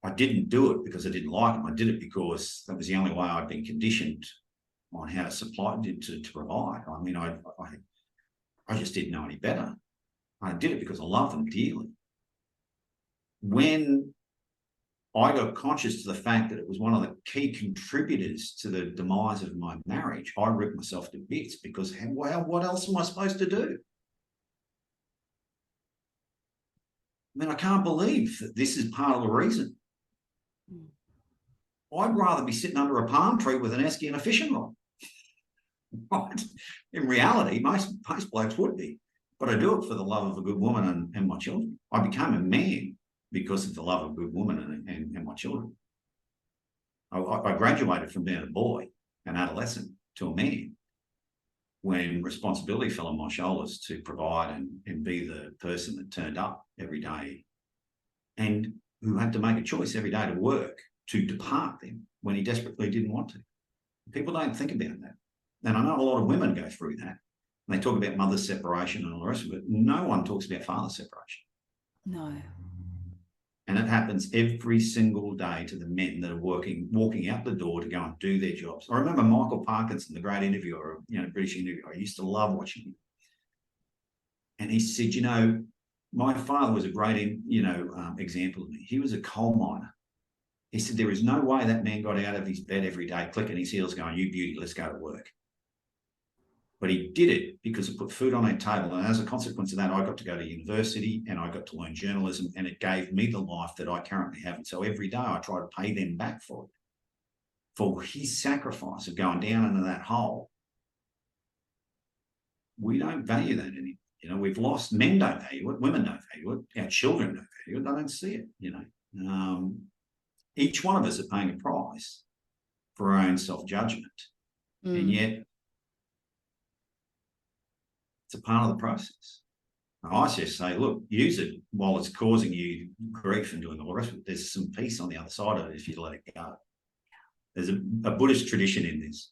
I didn't do it because I didn't like him. I did it because that was the only way I'd been conditioned on how to supply, to provide. I mean, I just didn't know any better. I did it because I love them dearly. When I got conscious to the fact that it was one of the key contributors to the demise of my marriage, I ripped myself to bits, because what else am I supposed to do? I mean, I can't believe that this is part of the reason. I'd rather be sitting under a palm tree with an esky and a fishing rod. Right? In reality, most blokes would be. But I do it for the love of a good woman and my children. I became a man because of the love of a good woman and my children. I graduated from being a boy, an adolescent, to a man, when responsibility fell on my shoulders to provide and be the person that turned up every day, and who had to make a choice every day to work, to depart them when he desperately didn't want to. People don't think about that. And I know a lot of women go through that. And they talk about mother separation and all the rest of it. No one talks about father separation. No. And it happens every single day to the men that are walking out the door to go and do their jobs. I remember Michael Parkinson, the great interviewer, British interviewer. I used to love watching him. And he said, my father was a great, example of me. He was a coal miner. He said, there is no way that man got out of his bed every day, clicking his heels, going, "You beauty, let's go to work." But he did it because it put food on our table. And as a consequence of that, I got to go to university and I got to learn journalism, and it gave me the life that I currently have. And so every day I try to pay them back for it, for his sacrifice of going down into that hole. We don't value that anymore. We've lost. Men don't value it. Women don't value it. Our children don't value it. They don't see it, Each one of us are paying a price for our own self-judgment. And yet it's a part of the process. I just say, look, use it while it's causing you grief and doing all the rest of it. There's some peace on the other side of it if you let it go. There's a Buddhist tradition in this.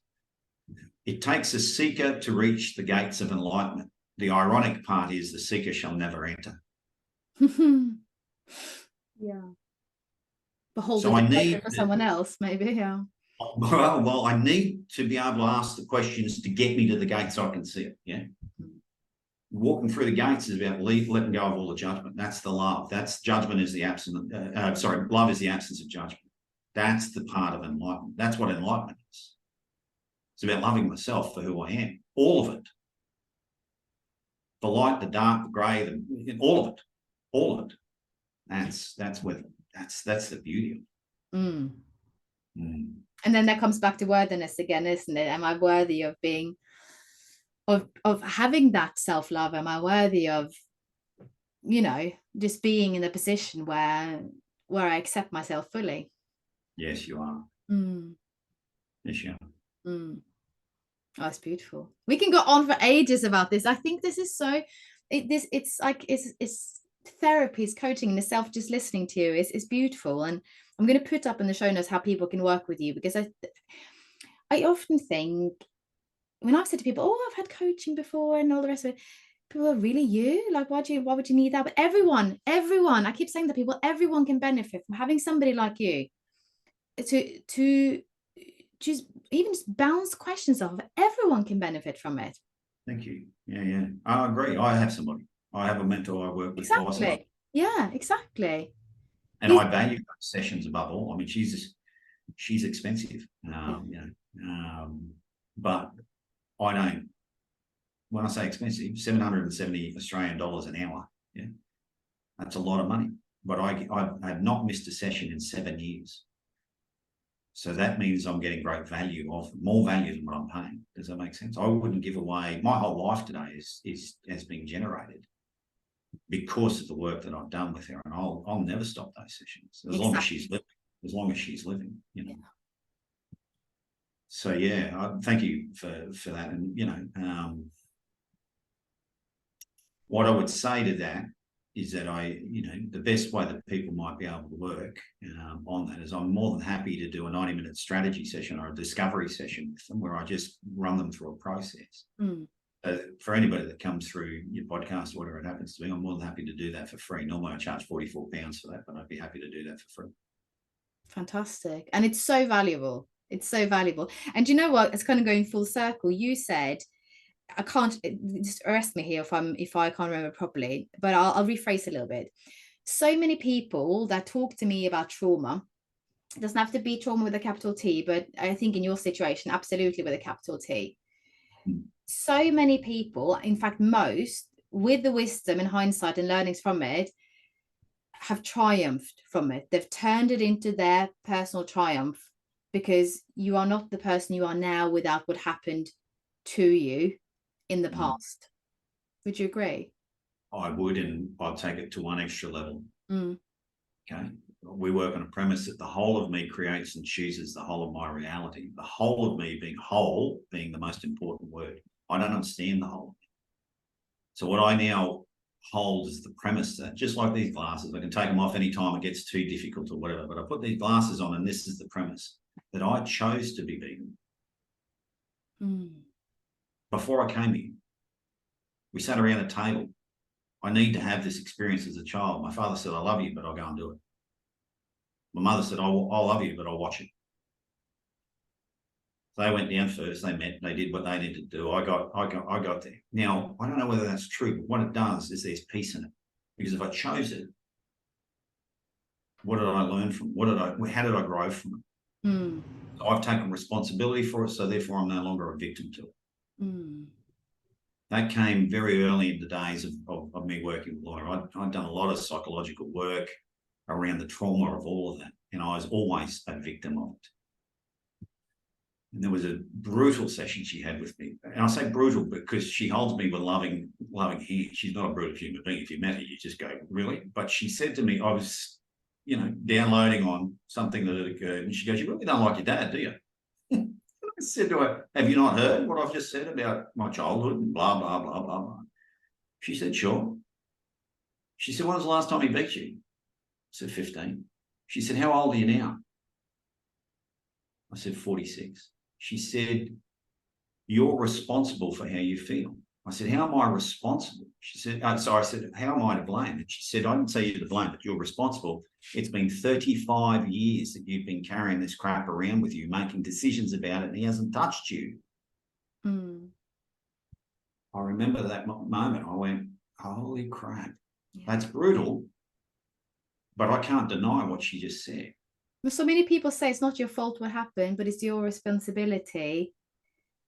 It takes a seeker to reach the gates of enlightenment. The ironic part is the seeker shall never enter. Yeah. Behold So I need for someone else, maybe. Yeah. well, I need to be able to ask the questions to get me to the gate so I can see it. Yeah. Walking through the gates is about letting go of all the judgment. That's the love. That's judgment is the absence. Love is the absence of judgment. That's the part of enlightenment. That's what enlightenment is. It's about loving myself for who I am. All of it. The light, the dark, the grey, all of it. All of it. That's the beauty of it. And then that comes back to worthiness again, isn't it? Am I worthy of being, of having that self-love? Am I worthy of, just being in a position where I accept myself fully? Yes, you are. Yes, you are. Oh, it's beautiful. We can go on for ages about this. I think this is so, it's like, it's therapy, it's coaching in itself. Just listening to you is beautiful. And I'm going to put up in the show notes how people can work with you, because I often think, when I've said to people, oh, I've had coaching before and all the rest of it, people are, really, you? Like, why would you need that? But everyone, I keep saying to people, everyone can benefit from having somebody like you to just even just bounce questions off. Everyone can benefit from it. Thank you. Yeah. I agree. I have somebody. I have a mentor I work with. Exactly. Yeah, exactly. And I value those sessions above all. I mean, she's expensive, but I don't. When I say expensive, 770 Australian dollars an hour. Yeah, that's a lot of money. But I have not missed a session in 7 years. So that means I'm getting great value, of more value than what I'm paying. Does that make sense? I wouldn't give away my whole life today has been generated because of the work that I've done with her, and I'll never stop those sessions as long as she's living. As long as she's living, Yeah. So thank you for that. And what I would say to that is that the best way that people might be able to work on that is I'm more than happy to do a 90-minute strategy session or a discovery session with them, where I just run them through a process. For anybody that comes through your podcast or whatever it happens to be, I'm more than happy to do that for free. Normally I charge £44 for that, but I'd be happy to do that for free. Fantastic. And it's so valuable. It's so valuable. And you know what? It's kind of going full circle. You said, I can't, just arrest me here if I can't remember properly, but I'll rephrase a little bit. So many people that talk to me about trauma, it doesn't have to be trauma with a capital T, but I think in your situation, absolutely with a capital T. So many people, in fact, most, with the wisdom and hindsight and learnings from it, have triumphed from it. They've turned it into their personal triumph, because you are not the person you are now without what happened to you in the past. Would you agree? I would, and I'd take it to one extra level. Okay. We work on a premise that the whole of me creates and chooses the whole of my reality. The whole of me being whole, being the most important word. I don't understand the whole. So what I now hold is the premise that, just like these glasses, I can take them off anytime it gets too difficult or whatever, but I put these glasses on, and this is the premise, that I chose to be vegan. Before I came here, we sat around a table. I need to have this experience as a child. My father said, I love you, but I'll go and do it. My mother said, I'll love you, but I'll watch it. They went down first, they met, they did what they needed to do. I got there. Now, I don't know whether that's true, but what it does is there's peace in it. Because if I chose it, what did I learn from it? How did I grow from it? So I've taken responsibility for it, so therefore I'm no longer a victim to it. That came very early in the days of me working with Laura. I'd done a lot of psychological work around the trauma of all of that, and I was always a victim of it. And there was a brutal session she had with me. And I say brutal because she holds me with loving hand. She's not a brutal human being. If you met her, you just go, really? But she said to me, I was, downloading on something that had occurred. And she goes, you really don't like your dad, do you? I said to her, have you not heard what I've just said about my childhood and blah, blah, blah, blah, blah? She said, sure. She said, when was the last time he beat you? I said, 15. She said, how old are you now? I said, 46. She said, you're responsible for how you feel. I said, how am I responsible? She said, so I said, how am I to blame? And she said, I didn't say you're to blame, but you're responsible. It's been 35 years that you've been carrying this crap around with you, making decisions about it, and he hasn't touched you. Mm. I remember that moment. I went, holy crap, Yeah. that's brutal. But I can't deny what she just said. So many people say it's not your fault what happened, but it's your responsibility.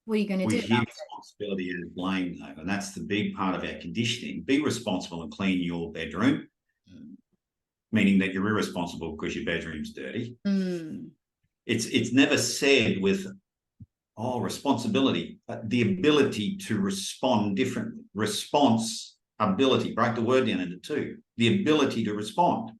What are you going to do? We hear responsibility as blame, though, and that's the big part of our conditioning. Be responsible and clean your bedroom, meaning that you're irresponsible because your bedroom's dirty. Mm. It's never said with, responsibility, the ability to respond differently. Response ability, break the word down into two. The ability to respond.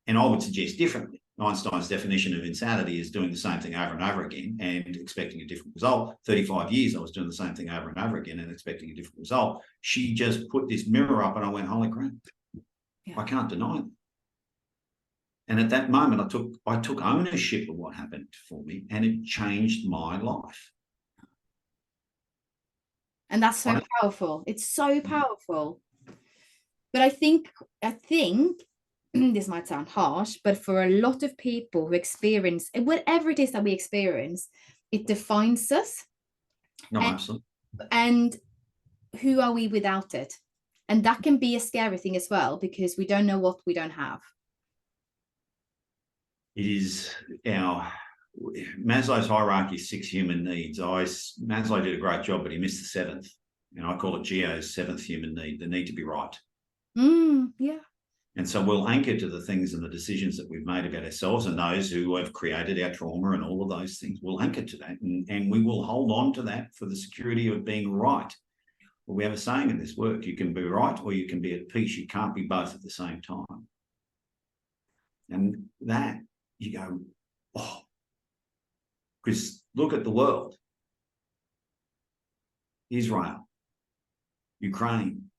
And I would suggest differently. Einstein's definition of insanity is doing the same thing over and over again and expecting a different result. 35 years, I was doing the same thing over and over again and expecting a different result. She just put this mirror up and I went, holy crap, I can't deny it. And at that moment, I took ownership of what happened for me, and it changed my life. And that's so powerful. It's so powerful. But I think this might sound harsh, but for a lot of people who experience whatever it is that we experience, it defines us. No, absolutely. And who are we without it? And that can be a scary thing as well, because we don't know what we don't have. It is Maslow's hierarchy of 6 human needs. Maslow did a great job, but he missed the 7th. And I call it Gio's 7th human need, the need to be right. Yeah. And so we'll anchor to the things and the decisions that we've made about ourselves and those who have created our trauma and all of those things. We'll anchor to that and we will hold on to that for the security of being right. Well, we have a saying in this work, you can be right or you can be at peace. You can't be both at the same time. And that, you go, because look at the world. Israel, Ukraine,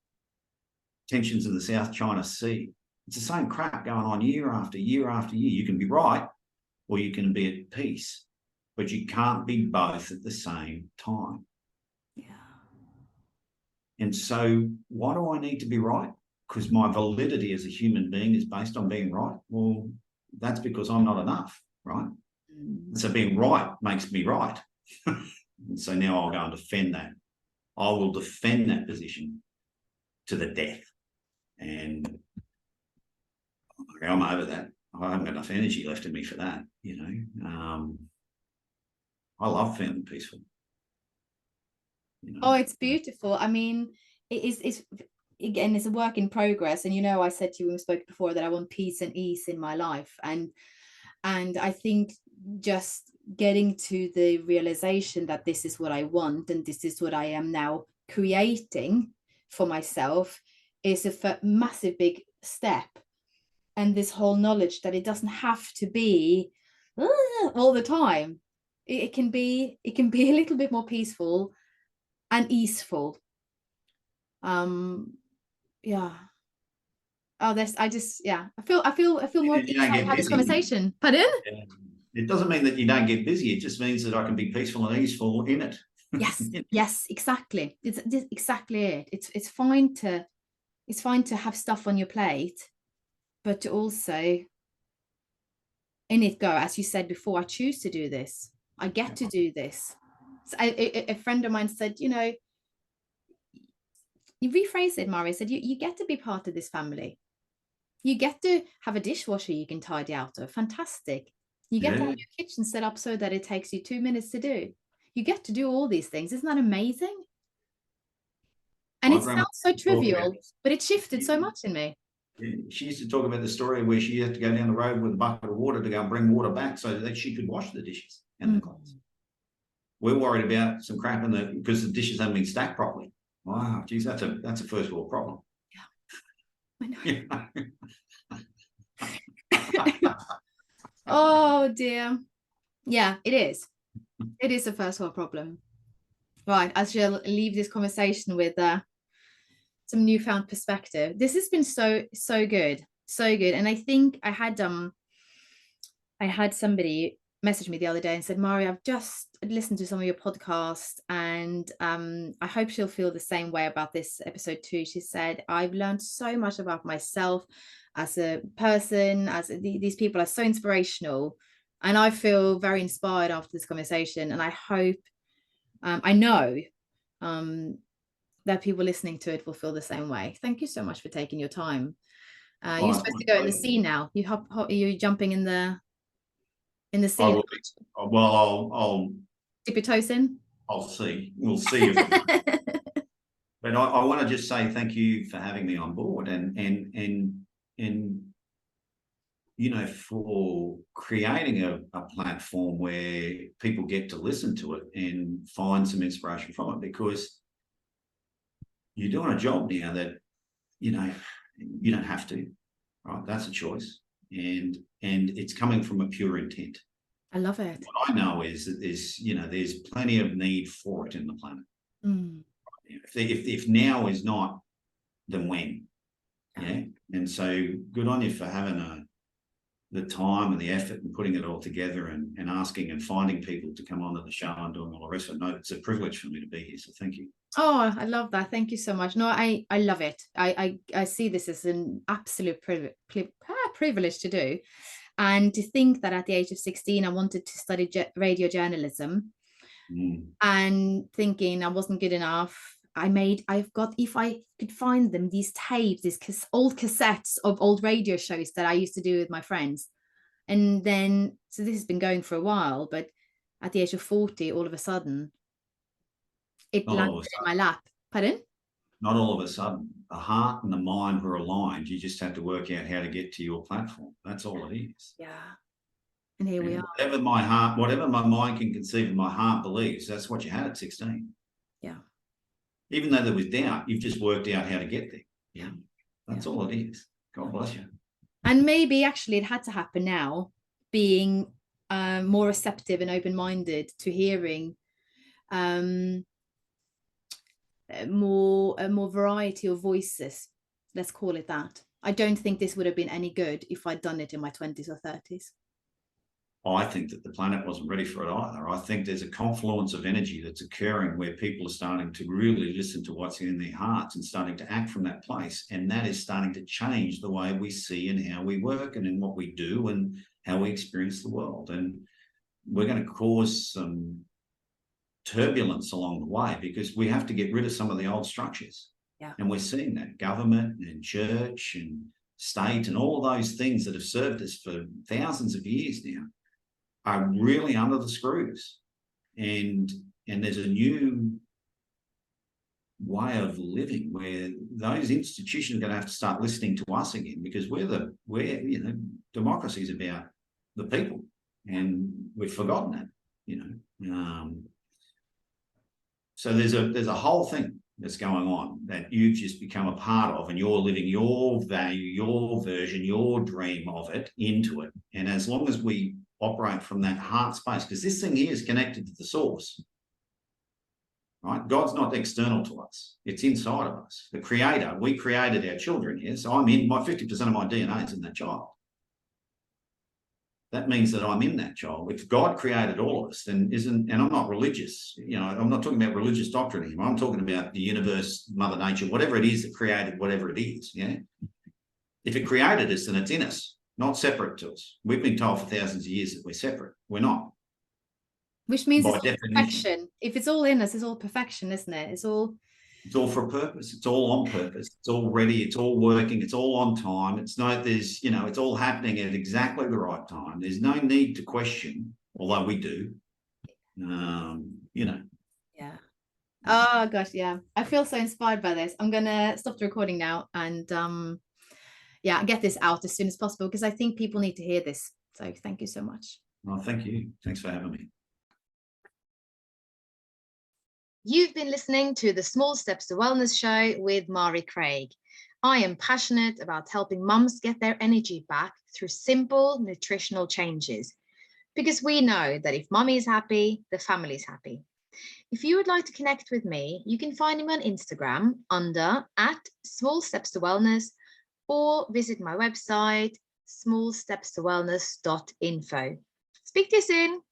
tensions in the South China Sea. It's the same crap going on year after year after year. You can be right or you can be at peace, but you can't be both at the same time. Yeah. And so why do I need to be right? Because my validity as a human being is based on being right. Well, that's because I'm not enough, right? So being right makes me right. And so now I'll go and defend that. I will defend that position to the death. And I'm over that. I haven't got enough energy left in me for that, you know. I love feeling peaceful. You know? Oh, it's beautiful. I mean, it's again, it's a work in progress. And I said to you when we spoke before that I want peace and ease in my life. And I think just getting to the realization that this is what I want and this is what I am now creating for myself is a massive big step. And this whole knowledge that it doesn't have to be all the time. It can be a little bit more peaceful and easeful. Yeah. Oh, I feel more peaceful to have this conversation. Pardon? Yeah. It doesn't mean that you don't get busy. It just means that I can be peaceful and easeful in it. Yes, yes, exactly. It's exactly it. It's fine to have stuff on your plate, but to also in it go, as you said before, I choose to do this. I get to do this. So a friend of mine said, you rephrase it, Mari, said, you get to be part of this family. You get to have a dishwasher you can tidy out of. Fantastic. You get to have your kitchen set up so that it takes you 2 minutes to do. You get to do all these things. Isn't that amazing? And it sounds so trivial, but it shifted so much in me. She used to talk about the story where she had to go down the road with a bucket of water to go and bring water back so that she could wash the dishes and the clothes. We're worried about some crap because the dishes haven't been stacked properly. Wow, geez, that's a first world problem. Yeah, I know. Oh dear. Yeah, it is. It is a first world problem. Right, I shall leave this conversation with some newfound perspective. This has been so good, and I think I had somebody messaged me the other day and said, Mari, I've just listened to some of your podcasts, and I hope she'll feel the same way about this episode too. She said, I've learned so much about myself as a person, these people are so inspirational, and I feel very inspired after this conversation, and I hope, I know that people listening to it will feel the same way. Thank you so much for taking your time. You're supposed to go in the sea now. You're jumping in the sea. I will, well, I'll dip your toes in. I'll see. We'll see. But I want to just say thank you for having me on board, and for creating a platform where people get to listen to it and find some inspiration from it, because you're doing a job now that you don't have to, right? That's a choice, and it's coming from a pure intent. I love it. What I know is that there's plenty of need for it in the planet. If now is not, then when? Yeah. And so good on you for having the time and the effort and putting it all together, and asking and finding people to come onto the show and doing all the rest of it. No, it's a privilege for me to be here. So thank you. Oh, I love that. Thank you so much. No, I love it. I see this as an absolute privilege to do. And to think that at the age of 16, I wanted to study radio journalism, and thinking I wasn't good enough. If I could find them, these tapes, these old cassettes of old radio shows that I used to do with my friends. And then, so this has been going for a while, but at the age of 40, all of a sudden, it landed in my lap. Pardon? Not all of a sudden. The heart and the mind were aligned. You just had to work out how to get to your platform. That's all it is. Yeah. And here we are. Whatever my mind can conceive and my heart believes, that's what you had at 16. Yeah. Even though there was doubt, you've just worked out how to get there. Yeah. That's all it is. God bless you. And maybe actually it had to happen now, being more receptive and open-minded to hearing more variety of voices. Let's call it that. I don't think this would have been any good if I'd done it in my 20s or 30s. I think that the planet wasn't ready for it either. I think there's a confluence of energy that's occurring where people are starting to really listen to what's in their hearts and starting to act from that place. And that is starting to change the way we see and how we work and in what we do and how we experience the world. And we're going to cause some turbulence along the way, because we have to get rid of some of the old structures. Yeah. And we're seeing that government and church and state and all of those things that have served us for thousands of years now are really under the screws, and there's a new way of living where those institutions are going to have to start listening to us again, because democracy is about the people, and we've forgotten that. So there's a whole thing that's going on that you've just become a part of, and you're living your value, your version, your dream of it into it. And as long as we operate from that heart space, because this thing here is connected to the source, right? God's not external to us. It's inside of us. The creator, we created our children here. So I'm in, my 50% of my DNA is in that child. That means that I'm in that child. If God created all of us, then and I'm not religious, I'm not talking about religious doctrine anymore. I'm talking about the universe, Mother Nature, whatever it is that created whatever it is, yeah? If it created us, then it's in us, not separate to us. We've been told for thousands of years that we're separate. We're not. Which means it's perfection. If it's all in us, it's all perfection, isn't it? It's all for a purpose. It's all on purpose. It's all ready. It's all working. It's all on time. It's all happening at exactly the right time. There's no need to question, although we do. Yeah. Oh gosh, yeah. I feel so inspired by this. I'm gonna stop the recording now and get this out as soon as possible, because I think people need to hear this. So thank you so much. Well, thank you. Thanks for having me. You've been listening to the Small Steps to Wellness show with Mari Craig. I am passionate about helping mums get their energy back through simple nutritional changes, because we know that if mummy is happy, the family is happy. If you would like to connect with me, you can find me on Instagram under @smallstepstowellness, or visit my website smallstepstowellness.info. Speak to you soon.